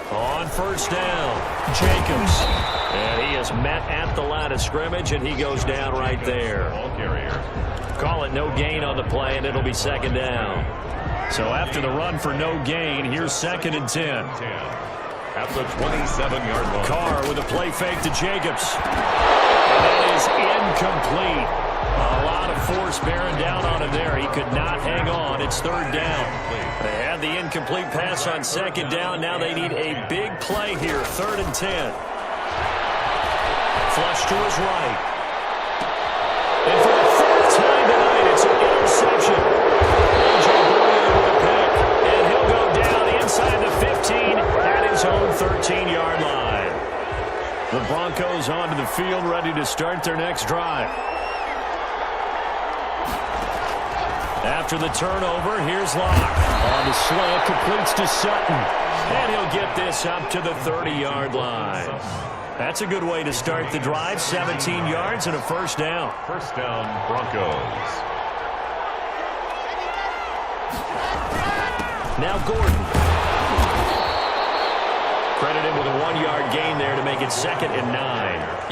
On 1st down, Jacobs. And he is met at the line of scrimmage, and he goes down right there. Call it no gain on the play, and it'll be 2nd down. So after the run for no gain, here's 2nd and 10. At the 27-yard line. Carr with a play fake to Jacobs. And that is incomplete. A lot of force bearing down on him there. He could not hang on. It's 3rd down. They had the incomplete pass on 2nd down. Now they need a big play here. 3rd and 10. Flush to his right. And for the 4th time tonight, it's an interception. A.J. Bouye with a pick. And he'll go down inside the 15 at his own 13-yard line. The Broncos onto the field ready to start their next drive. After the turnover, here's Locke. On the slant, completes to Sutton. And he'll get this up to the 30-yard line. That's a good way to start the drive. 17 yards and a 1st down. 1st down, Broncos. Now Gordon. Credit him with a 1-yard gain there to make it 2nd and 9.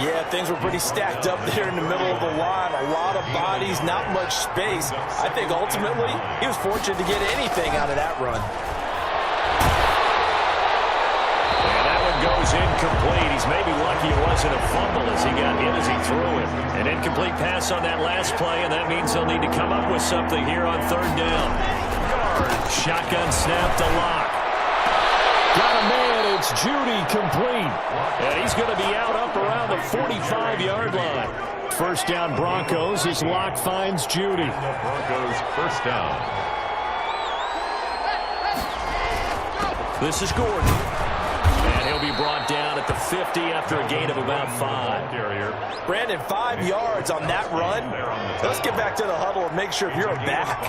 Yeah, things were pretty stacked up there in the middle of the line. A lot of bodies, not much space. I think ultimately he was fortunate to get anything out of that run. And that one goes incomplete. He's maybe lucky it wasn't a fumble as he got in as he threw it. An incomplete pass on that last play, and that means they'll need to come up with something here on 3rd down. Shotgun snap to Locke. Got a man, it's Judy, complete. And he's going to be out up around the 45-yard line. 1st down Broncos as Locke finds Judy. Broncos 1st down. This is Gordon. And he'll be brought down at the 50 after a gain of about 5. Brandon, 5 yards on that run. Let's get back to the huddle and make sure if you're a back,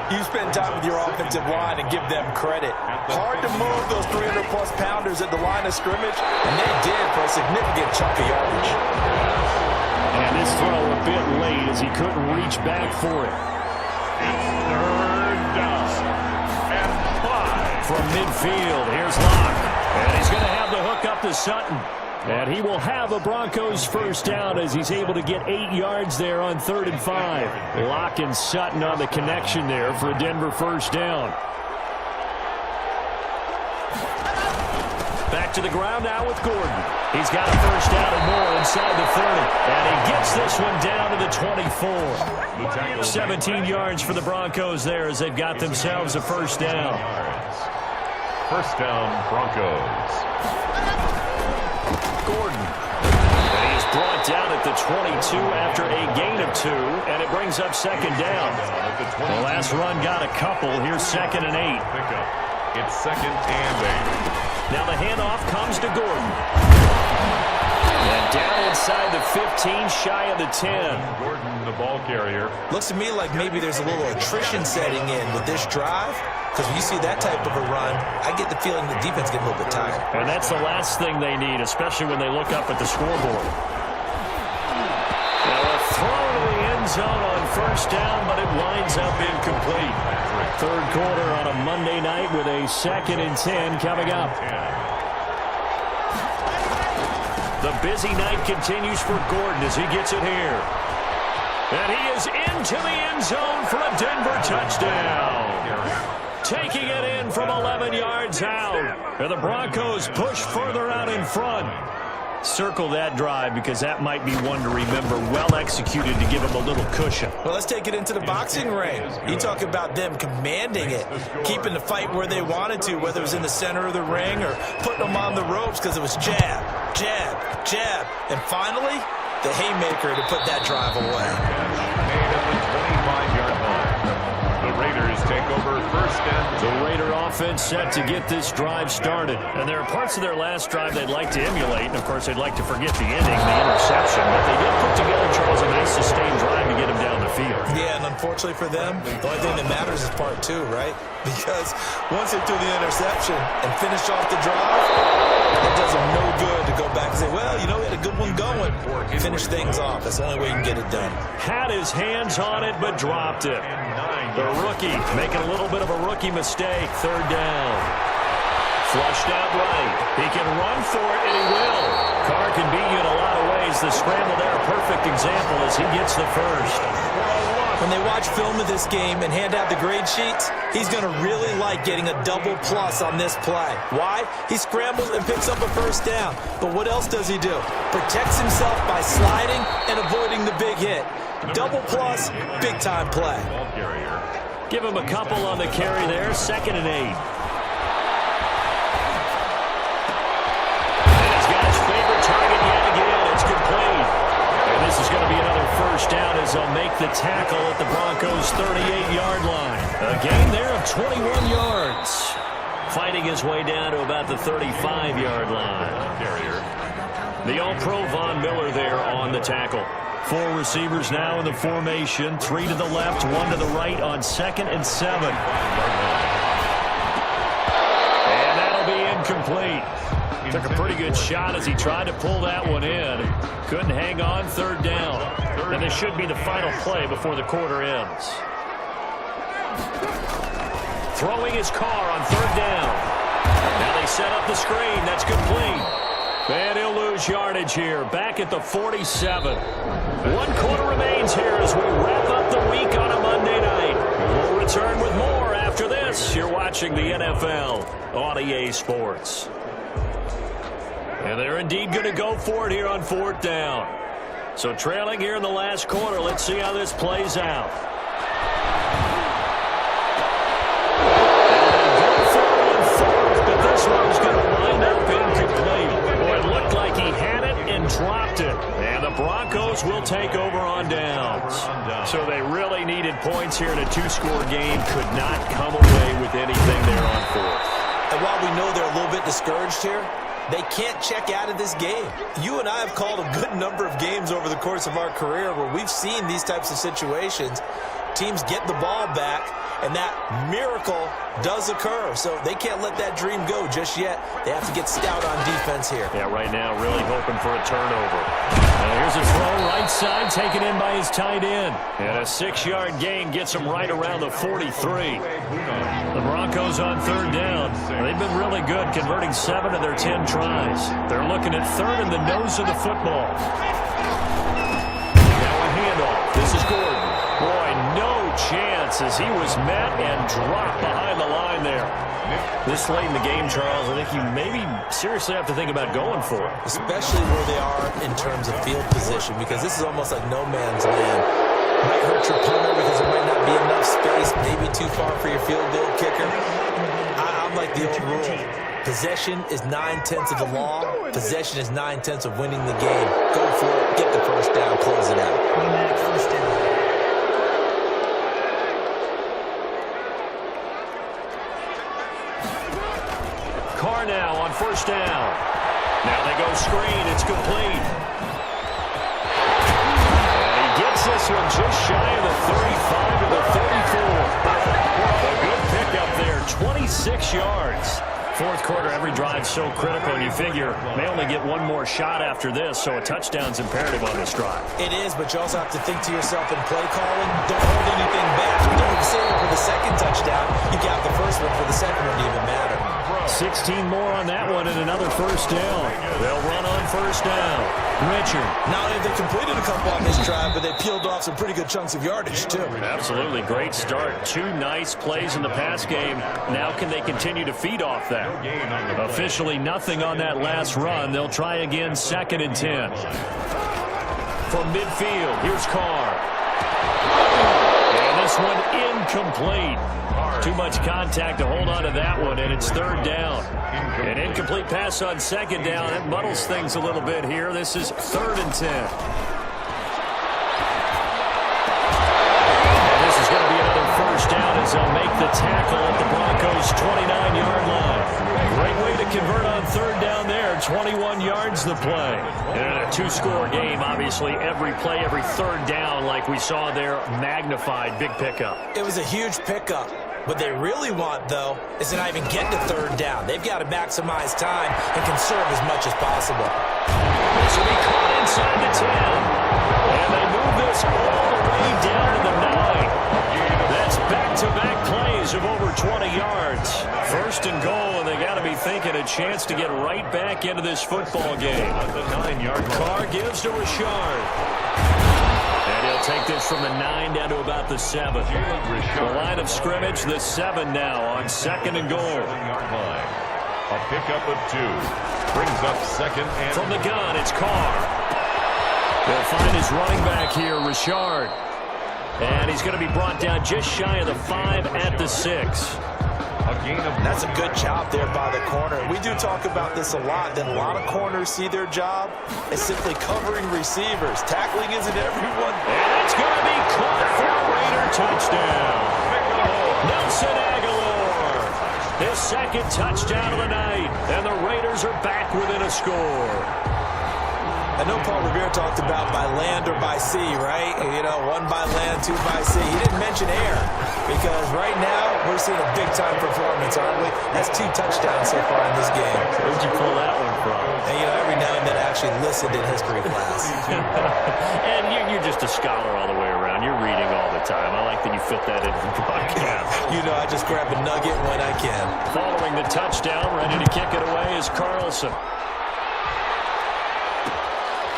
you spend time with your offensive line and give them credit. Hard to move those 300-plus pounders at the line of scrimmage, and they did for a significant chunk of yardage. And this throw a bit late as he couldn't reach back for it. Third down and 5. From midfield, here's Locke. And he's going to have the hook up to Sutton. And he will have a Broncos first down as he's able to get 8 yards there on 3rd and 5. Locke and Sutton on the connection there for a Denver first down. Back to the ground now with Gordon. He's got a first down and more inside the 30. And he gets this one down to the 24. 17 yards for the Broncos there as they've got themselves a first down. First down, Broncos. Gordon. And he is brought down at the 22 after a gain of 2. And it brings up second down. The last run got a couple. Here's 2nd and 8. It's 2nd and 8. Now the handoff comes to Gordon. And down inside the 15, shy of the 10. Gordon, the ball carrier. Looks to me like maybe there's a little attrition setting in with this drive, because when you see that type of a run, I get the feeling the defense get a little bit tired. And that's the last thing they need, especially when they look up at the scoreboard. Now a throw to the end zone on first down, but it winds up incomplete. Third quarter on a Monday night with a 2nd and 10 coming up. The busy night continues for Gordon as he gets it here. And he is into the end zone for a Denver touchdown. Taking it in from 11 yards out. And the Broncos push further out in front. Circle that drive because that might be one to remember. Well executed to give him a little cushion. Well, let's take it into the boxing ring. You talk about them commanding it, keeping the fight where they wanted to, whether it was in the center of the ring or putting them on the ropes because it was jab, jab, jab. And finally, the haymaker to put that drive away. Made at the 25-yard line. The Raiders take over first and 2. The Raider offense set to get this drive started. And there are parts of their last drive they'd like to emulate. And, of course, they'd like to forget the ending, the interception. But they did put together, Charles, a nice sustained drive to get him down the field. Yeah, and unfortunately for them, the only thing that matters is part 2, right? Because once they threw the interception and finished off the drive, it does them no good to go back and say, well, you know, we had a good one going. Finish things off. That's the only way you can get it done. Had his hands on it, but dropped it. The rookie making a little bit of a rookie mistake. Third down. Flushed out right. He can run for it, and he will. Carr can beat you in a lot of ways. The scramble there, a perfect example as he gets the first. When they watch film of this game and hand out the grade sheets, he's going to really like getting a double plus on this play. Why? He scrambles and picks up a first down. But what else does he do? Protects himself by sliding and avoiding the big hit. Double plus, big-time play. Give him a couple on the carry there. 2nd and 8. And he's got his favorite target yet again. It's complete. And this is going to be another first down as they'll make the tackle at the Broncos' 38-yard line. A gain there of 21 yards. Fighting his way down to about the 35-yard line. The All-Pro Von Miller there on the tackle. 4 receivers now in the formation. 3 to the left, 1 to the right on 2nd and 7. And that'll be incomplete. Took a pretty good shot as he tried to pull that one in. Couldn't hang on. 3rd down. And this should be the final play before the quarter ends. Throwing his Carr on 3rd down. Now they set up the screen. That's complete. And he'll lose yardage here. Back at the 47. 1 quarter remains here as we wrap up the week on a Monday night. We'll return with more after this. You're watching the NFL on EA Sports. And they're indeed going to go for it here on 4th down. So trailing here in the last quarter. Let's see how this plays out. This one's going to wind up incomplete. Boy, it looked like he had it and dropped it. And the Broncos will take over on downs. So they really needed points here in a 2-score game. Could not come away with anything there on 4th. And while we know they're a little bit discouraged here, They can't check out of this game. You and I have called a good number of games over the course of our career where we've seen these types of situations. Teams get the ball back, and that miracle does occur. So they can't let that dream go just yet. They have to get stout on defense here. Yeah, right now really hoping for a turnover. Now here's a throw right side, taken in by his tight end. And a 6-yard gain gets him right around the 43. The Broncos on third down. They've been really good, converting 7 of their 10 tries. They're looking at third in the nose of the football. Now a handoff. This is Gordon. Boy, no chance as he was met and dropped behind the line there. This late in the game, Charles, I think you maybe seriously have to think about going for it. Especially where they are in terms of field position, because this is almost like no man's land. Might hurt your punter because there might not be enough space, maybe too far for your field goal kicker. I'm like the old rule. Possession is 9/10 of the law. Possession is 9/10 of winning the game. Go for it. Get the first down. Close it out. First down. Carr now on first down. Now they go screen. It's complete. And he gets this one just shy of the 35 to the 34. A good pickup there. 26 yards. Fourth quarter, every drive so critical, and you figure they only get one more shot after this, so a touchdown's imperative on this drive. It is, but you also have to think to yourself in play calling, don't hold anything back. You don't save it for the second touchdown. You got the first one for the second one to even matter. 16 more on that one and another first down. They'll run on first down. Richard. Not only have they completed a couple on this drive, but they peeled off some pretty good chunks of yardage, too. Absolutely. Great start. 2 nice plays in the pass game. Now can they continue to feed off that? Officially nothing on that last run. They'll try again, 2nd and 10. From midfield, here's Carr. And this one incomplete. Too much contact to hold on to that one, and it's 3rd down. An incomplete pass on 2nd down. That muddles things a little bit here. This is 3rd and 10. And this is going to be another first down as they'll make the tackle at the Broncos' 29-yard line. Great way to convert on 3rd down there. 21 yards the play. And in a 2-score game, obviously, every play, every 3rd down, like we saw there, magnified. Big pickup. It was a huge pickup. What they really want, though, is to not even get to 3rd down. They've got to maximize time and conserve as much as possible. This will be caught inside the 10. And they move this all the way down to the 9. That's back-to-back plays of over 20 yards. 1st and goal, and they got to be thinking a chance to get right back into this football game. The 9-yard Carr gives to Richard. And he'll take this from the 9 down to about the 7. The line of scrimmage, the 7 now on 2nd and goal. 7-yard line. A pickup of 2. Brings up 2nd and... From the gun, it's Carr. They'll find his running back here, Richard. And he's going to be brought down just shy of the 5 at the 6. That's a good job there by the corner. We do talk about this a lot, that a lot of corners see their job as simply covering receivers. Tackling isn't everyone. And it's going to be caught for a Raider touchdown. Nelson Aguilar, his 2nd touchdown of the night, and the Raiders are back within a score. I know Paul Revere talked about by land or by sea, right? You know, 1 by land, 2 by sea. He didn't mention air because right now we're seeing a big-time performance, aren't we? That's 2 touchdowns so far in this game. Where'd you pull that one from? And, you know, every now and then I actually listened in history class. And you're just a scholar all the way around. You're reading all the time. I like that you fit that into the podcast. You know, I just grab a nugget when I can. Following the touchdown, ready to kick it away is Carlson.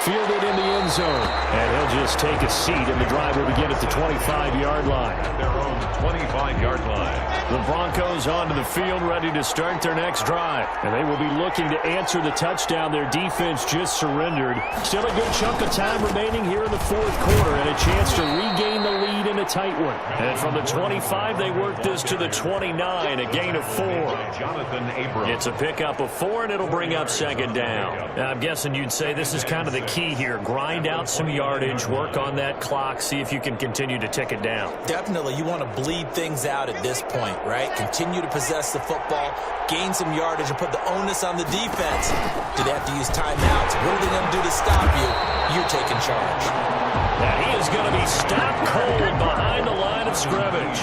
Fielded in the end zone. And he'll just take a seat, and the drive will begin at the 25-yard line. At their own 25-yard line. The Broncos onto the field, ready to start their next drive. And they will be looking to answer the touchdown their defense just surrendered. Still a good chunk of time remaining here in the 4th quarter, and a chance to regain the lead in a tight one. And from the 25, they work this to the 29, a gain of 4. Jonathan Abrams. It's a pickup of 4, and it'll bring up 2nd down. Now, I'm guessing you'd say this is kind of the key here. Grind out some yardage, work on that clock, see if you can continue to tick it down. Definitely, you want to bleed things out at this point. right? Continue to possess the football, gain some yardage, and put the onus on the defense. Do they have to use timeouts? What are they going to do to stop you? You're taking charge. Now he is going to be stopped cold behind the line of scrimmage.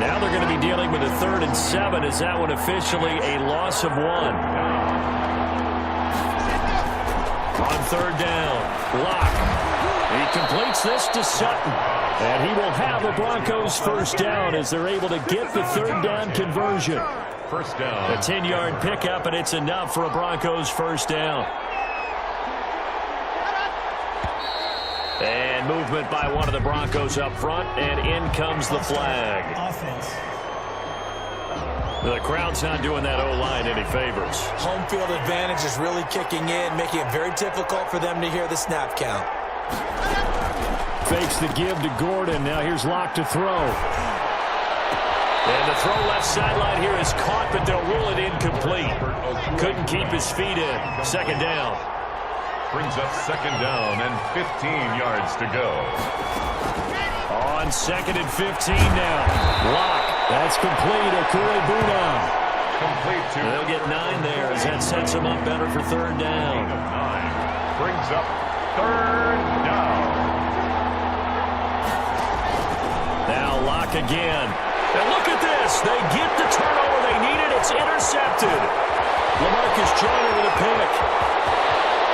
Now they're going to be dealing with a 3rd and 7. Is that one officially a loss of 1? On 3rd down, Locke. He completes this to Sutton. And he will have a Broncos first down as they're able to get the 3rd down conversion. First down. A 10-yard pickup, and it's enough for a Broncos first down. And movement by one of the Broncos up front, and in comes the flag. Offense. The crowd's not doing that O-line any favors. Home field advantage is really kicking in, making it very difficult for them to hear the snap count. Fakes the give to Gordon. Now here's Locke to throw. And the throw left sideline here is caught, but they'll rule it incomplete. Couldn't keep his feet in. 2nd down. Brings up 2nd down and 15 yards to go. On 2nd and 15 now. Locke. That's complete. Okure-Buna. Complete to. They'll get 9 there as that sets them up better for 3rd down. 9. Brings up 3rd down. Now Locke again. And look at this. They get the turnover they needed. It's intercepted. LaMarcus Joyner with a pick.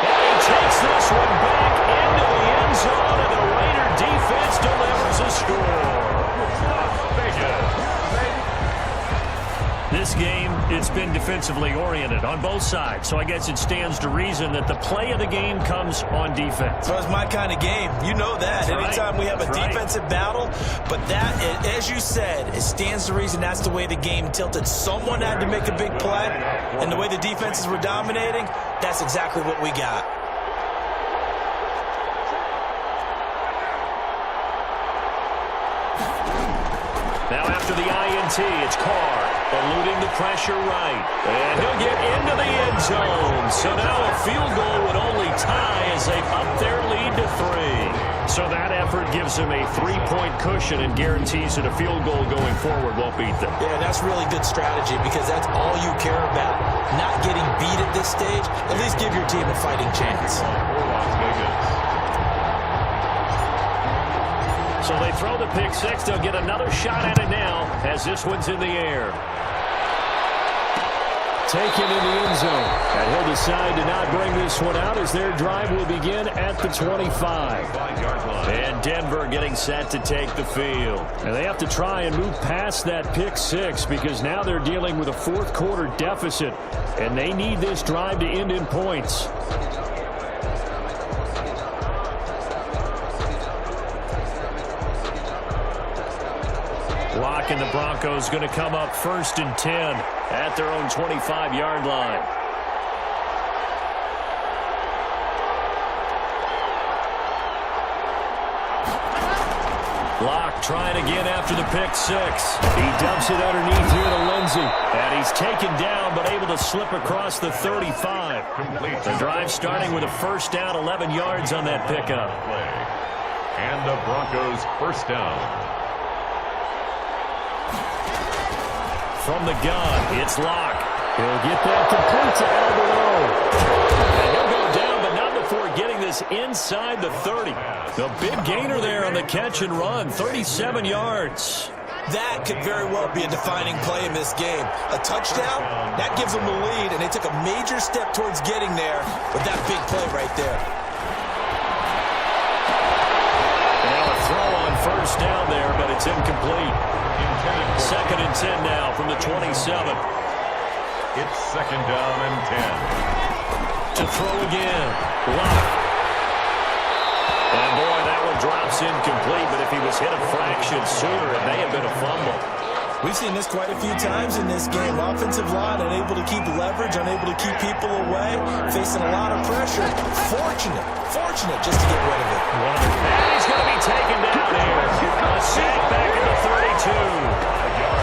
And he takes this one back into the end zone, and the Raider defense delivers a score. This game, it's been defensively oriented on both sides, so I guess it stands to reason that the play of the game comes on defense. So it's my kind of game. You know that. That's Anytime right. we have a That's right. defensive battle, but that, as you said, it stands to reason that's the way the game tilted. Someone had to make a big play, and the way the defenses were dominating, that's exactly what we got. Now after the INT, it's Carr. Eluding the pressure right. And he'll get into the end zone. So now a field goal would only tie as they up their lead to 3. So that effort gives them a 3-point cushion and guarantees that a field goal going forward won't beat them. Yeah, that's really good strategy because that's all you care about. Not getting beat at this stage. At least give your team a fighting chance. So they throw the pick 6. They'll get another shot at it now as this one's in the air. Taken in the end zone. And he'll decide to not bring this one out as their drive will begin at the 25. And Denver getting set to take the field. And they have to try and move past that pick 6 because now they're dealing with a 4th quarter deficit. And they need this drive to end in points. Locke and the Broncos going to come up 1st and 10 at their own 25-yard line. Locke trying again after the pick 6. He dumps it underneath here to Lindsey. And he's taken down but able to slip across the 35. The drive starting with a 1st down, 11 yards on that pickup. And the Broncos first down. From the gun, it's Locke. He'll get that complete to Alvarado. And he'll go down, but not before getting this inside the 30. The big gainer there on the catch and run, 37 yards. That could very well be a defining play in this game. A touchdown, that gives them the lead, and they took a major step towards getting there with that big play right there. Now a throw on 1st down there, but it's incomplete. 2nd and 10 now from the 27. It's 2nd down and 10. To throw again. Locke. And boy, that one drops incomplete, but if he was hit a fraction sooner, it may have been a fumble. We've seen this quite a few times in this game. Offensive line unable to keep leverage, unable to keep people away, facing a lot of pressure. Fortunate just to get rid of it. And he's going to be taken down here. A sack back at the 32.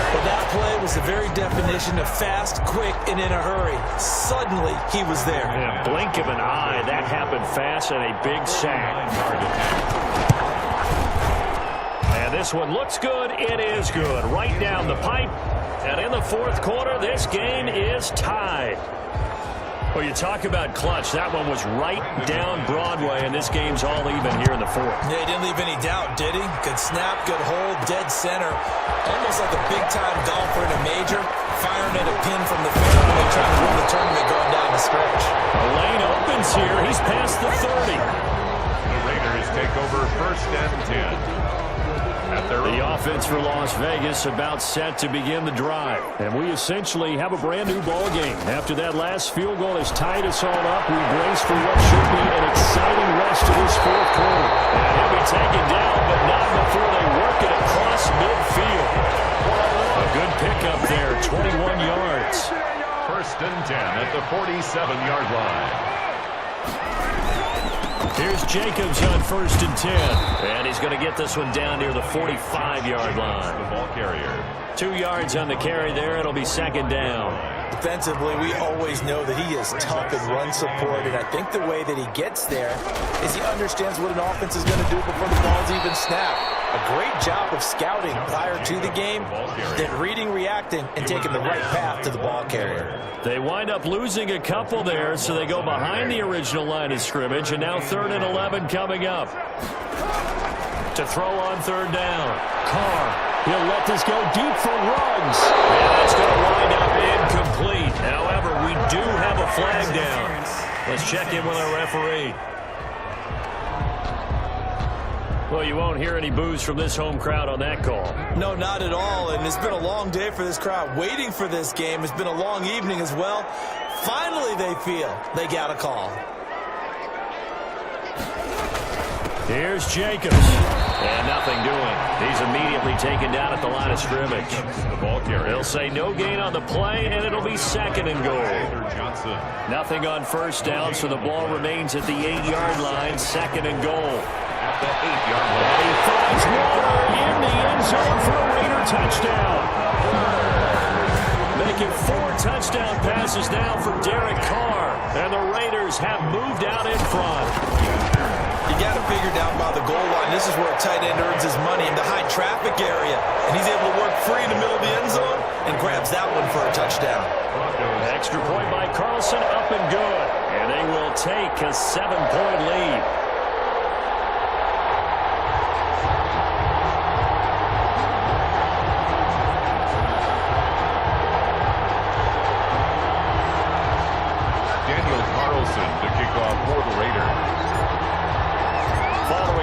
But that play was the very definition of fast, quick, and in a hurry. Suddenly, he was there. Yeah, blink of an eye, that happened fast and a big sack. And And this one looks good. It is good. Right down the pipe. And in the fourth quarter, this game is tied. Well, you talk about clutch. That one was right down Broadway, and this game's all even here in the fourth. Yeah, he didn't leave any doubt, did he? Good snap, good hold, dead center. Almost like a big-time golfer in a major, firing at a pin from the fairway, trying to win the tournament going down the stretch. The lane opens here. He's past the 30. The Raiders take over 1st and 10. The offense for Las Vegas about set to begin the drive. And we essentially have a brand new ball game. After that last field goal has tied us all up, we brace for what should be an exciting rest of this fourth quarter. And he'll be taken down, but not before they work it across midfield. A good pickup there, 21 yards. 1st and 10 at the 47-yard line. Here's Jacobs on 1st and 10. And he's going to get this one down near the 45-yard line. The ball carrier. 2 yards on the carry there. It'll be 2nd down. Defensively, we always know that he is tough in run support, and I think the way that he gets there is he understands what an offense is going to do before the ball's even snapped. A great job of scouting prior to the game, then reading, reacting, and taking the right path to the ball carrier. They wind up losing a couple there, so they go behind the original line of scrimmage, and now 3rd and 11 coming up. To throw on 3rd down. Carr. He'll let this go deep for Ruggs. And that's going to wind up incomplete. However, we do have a flag down. Let's check in with our referee. Well, you won't hear any boos from this home crowd on that call. No, not at all, and it's been a long day for this crowd. Waiting for this game. It's been a long evening as well. Finally, they feel they got a call. Here's Jacobs. And nothing doing. He's immediately taken down at the line of scrimmage. The ball carrier. They'll say no gain on the play, and it'll be 2nd and goal. Nothing on 1st down, so the ball remains at the 8-yard line. 2nd and goal. At the 8-yard line. And he finds Waller in the end zone for a Raider touchdown. Making 4 touchdown passes now for Derek Carr. And the Raiders have moved out in front. You got to figure down by the goal line. This is where a tight end earns his money in the high traffic area. And he's able to work free in the middle of the end zone and grabs that one for a touchdown. Extra point by Carlson, up and good. And they will take a 7-point lead.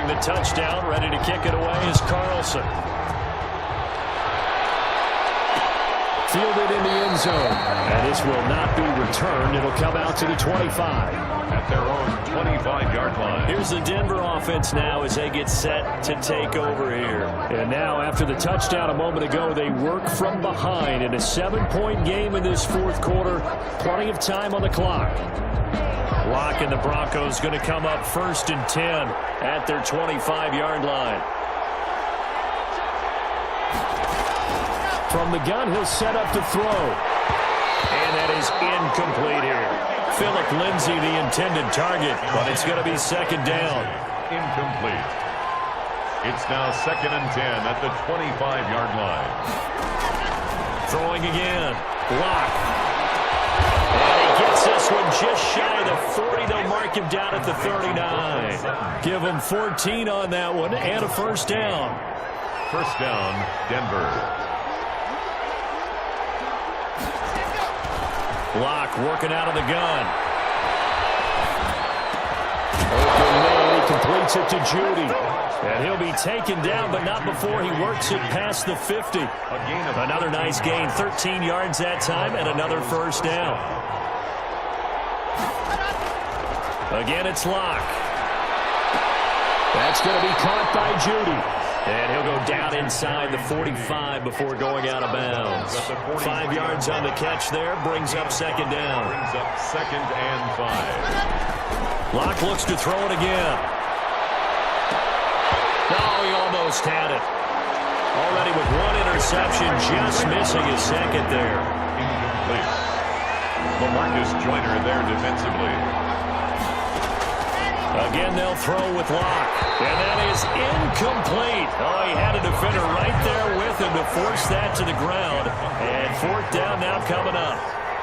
The touchdown, ready to kick it away is Carlson. Fielded in the end zone. And this will not be returned. It'll come out to the 25. At their own 25-yard line. Here's the Denver offense now as they get set to take over here. And now after the touchdown a moment ago, they work from behind in a 7-point game in this fourth quarter. Plenty of time on the clock. Lock and the Broncos going to come up 1st and 10 at their 25-yard line. From the gun, he'll set up to throw. And that is incomplete here. Phillip Lindsay, the intended target, but it's going to be 2nd down. Incomplete. It's now 2nd and 10 at the 25-yard line. Throwing again. Lock. And he gets this one just shy of the 40. They'll mark him down at the 39. Give him 14 on that one and a 1st down. 1st down, Denver. Lock working out of the gun. Open man, he completes it to Judy. And he'll be taken down, but not before he works it past the 50. Another nice gain, 13 yards that time, and another 1st down. Again, it's Lock. That's going to be caught by Judy. And he'll go down inside the 45 before going out of bounds. 5 yards on the catch there, brings up 2nd down. Brings up 2nd and 5. Lock looks to throw it again. Oh, he almost had it. Already with 1 interception, just missing his 2nd there. Incomplete. LaMarcus Joyner there defensively. Again, they'll throw with Locke. And that is incomplete. Oh, he had a defender right there with him to force that to the ground. And fourth down now coming up.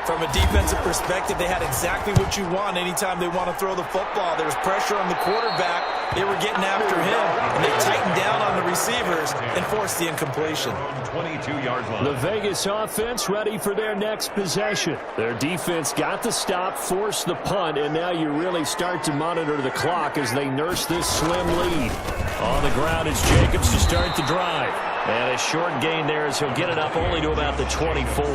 From a defensive perspective, they had exactly what you want anytime they want to throw the football. There was pressure on the quarterback. They were getting after him, and they tightened down on the receivers and forced the incompletion. 22-yard line. The Vegas offense ready for their next possession. Their defense got the stop, forced the punt, and now you really start to monitor the clock as they nurse this slim lead. On the ground is Jacobs to start the drive. And a short gain there as he'll get it up only to about the 24.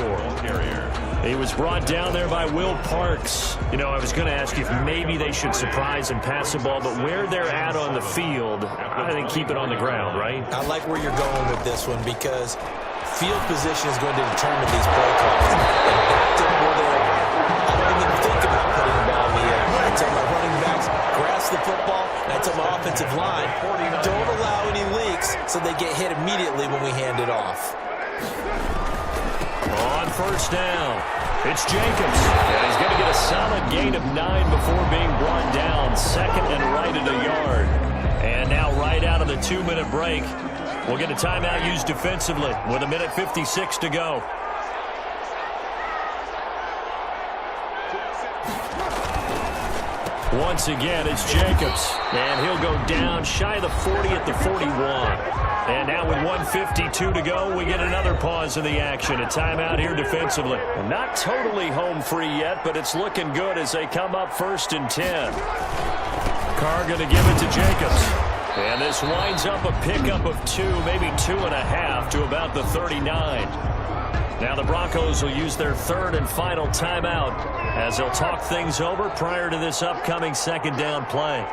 He was brought down there by Will Parks. You know, I was going to ask you if maybe they should surprise and pass the ball, but where they're at on the field, I think keep it on the ground, right? I like where you're going with this one because field position is going to determine these play calls. And back to where they're, I don't even think about putting the ball in the air. I tell my running backs, grasp the football, and I tell my offensive line, don't allow any leaks so they get hit immediately when we hand it off. On first down, it's Jacobs. And he's going to get a solid gain of 9 before being brought down. Second and right at a yard. And now right out of the 2-minute break, we'll get a timeout used defensively with 1:56 to go. Once again, it's Jacobs. And he'll go down shy of the 40 at the 41. And now with 1:52 to go, we get another pause in the action. A timeout here defensively. Not totally home free yet, but it's looking good as they come up 1st and 10. Carr going to give it to Jacobs. And this winds up a pickup of 2, maybe 2.5 to about the 39. Now the Broncos will use their third and final timeout as they'll talk things over prior to this upcoming second down play.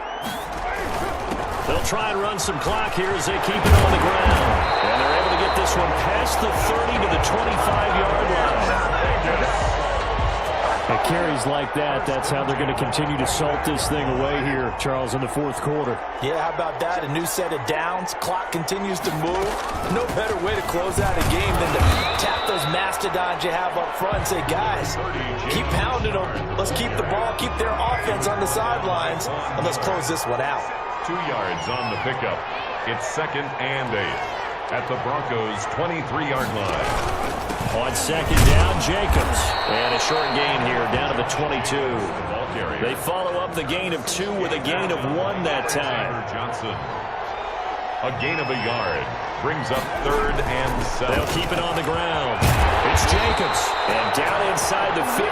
They'll try and run some clock here as they keep it on the ground. And they're able to get this one past the 30 to the 25-yard line. It carries like that. That's how they're going to continue to salt this thing away here, Charles, in the fourth quarter. Yeah, how about that? A new set of downs. Clock continues to move. No better way to close out a game than to tap those mastodons you have up front and say, guys, keep pounding them. Let's keep the ball, keep their offense on the sidelines, and let's close this one out. 2 yards on the pickup. It's 2nd and 8 at the Broncos' 23-yard line. On second down, Jacobs. And a short gain here down to the 22. They follow up the gain of 2 with a gain of 1 that time. Johnson. A gain of a yard. Brings up 3rd and 7. They'll keep it on the ground. It's Jacobs. And down inside the 15,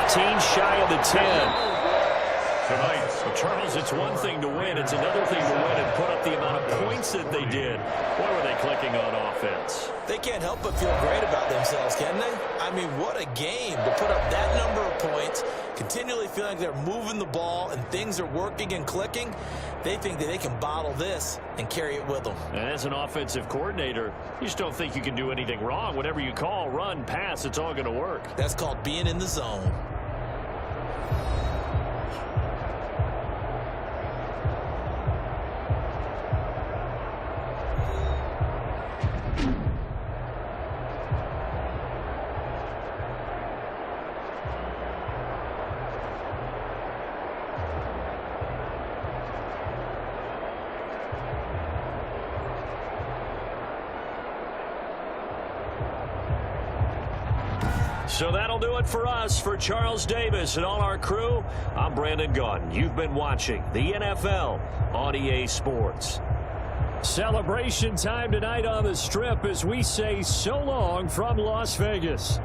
shy of the 10. Tonight, Charles, it's one thing to win. It's another thing to win and put up the amount of points that they did. Why were they clicking on offense? They can't help but feel great about themselves, can they? I mean, what a game to put up that number of points, continually feeling like they're moving the ball and things are working and clicking. They think that they can bottle this and carry it with them. And as an offensive coordinator, you just don't think you can do anything wrong. Whatever you call, run, pass, it's all going to work. That's called being in the zone. So that'll do it for us. For Charles Davis and all our crew, I'm Brandon Gaudin. You've been watching the NFL on EA Sports. Celebration time tonight on the Strip as we say so long from Las Vegas.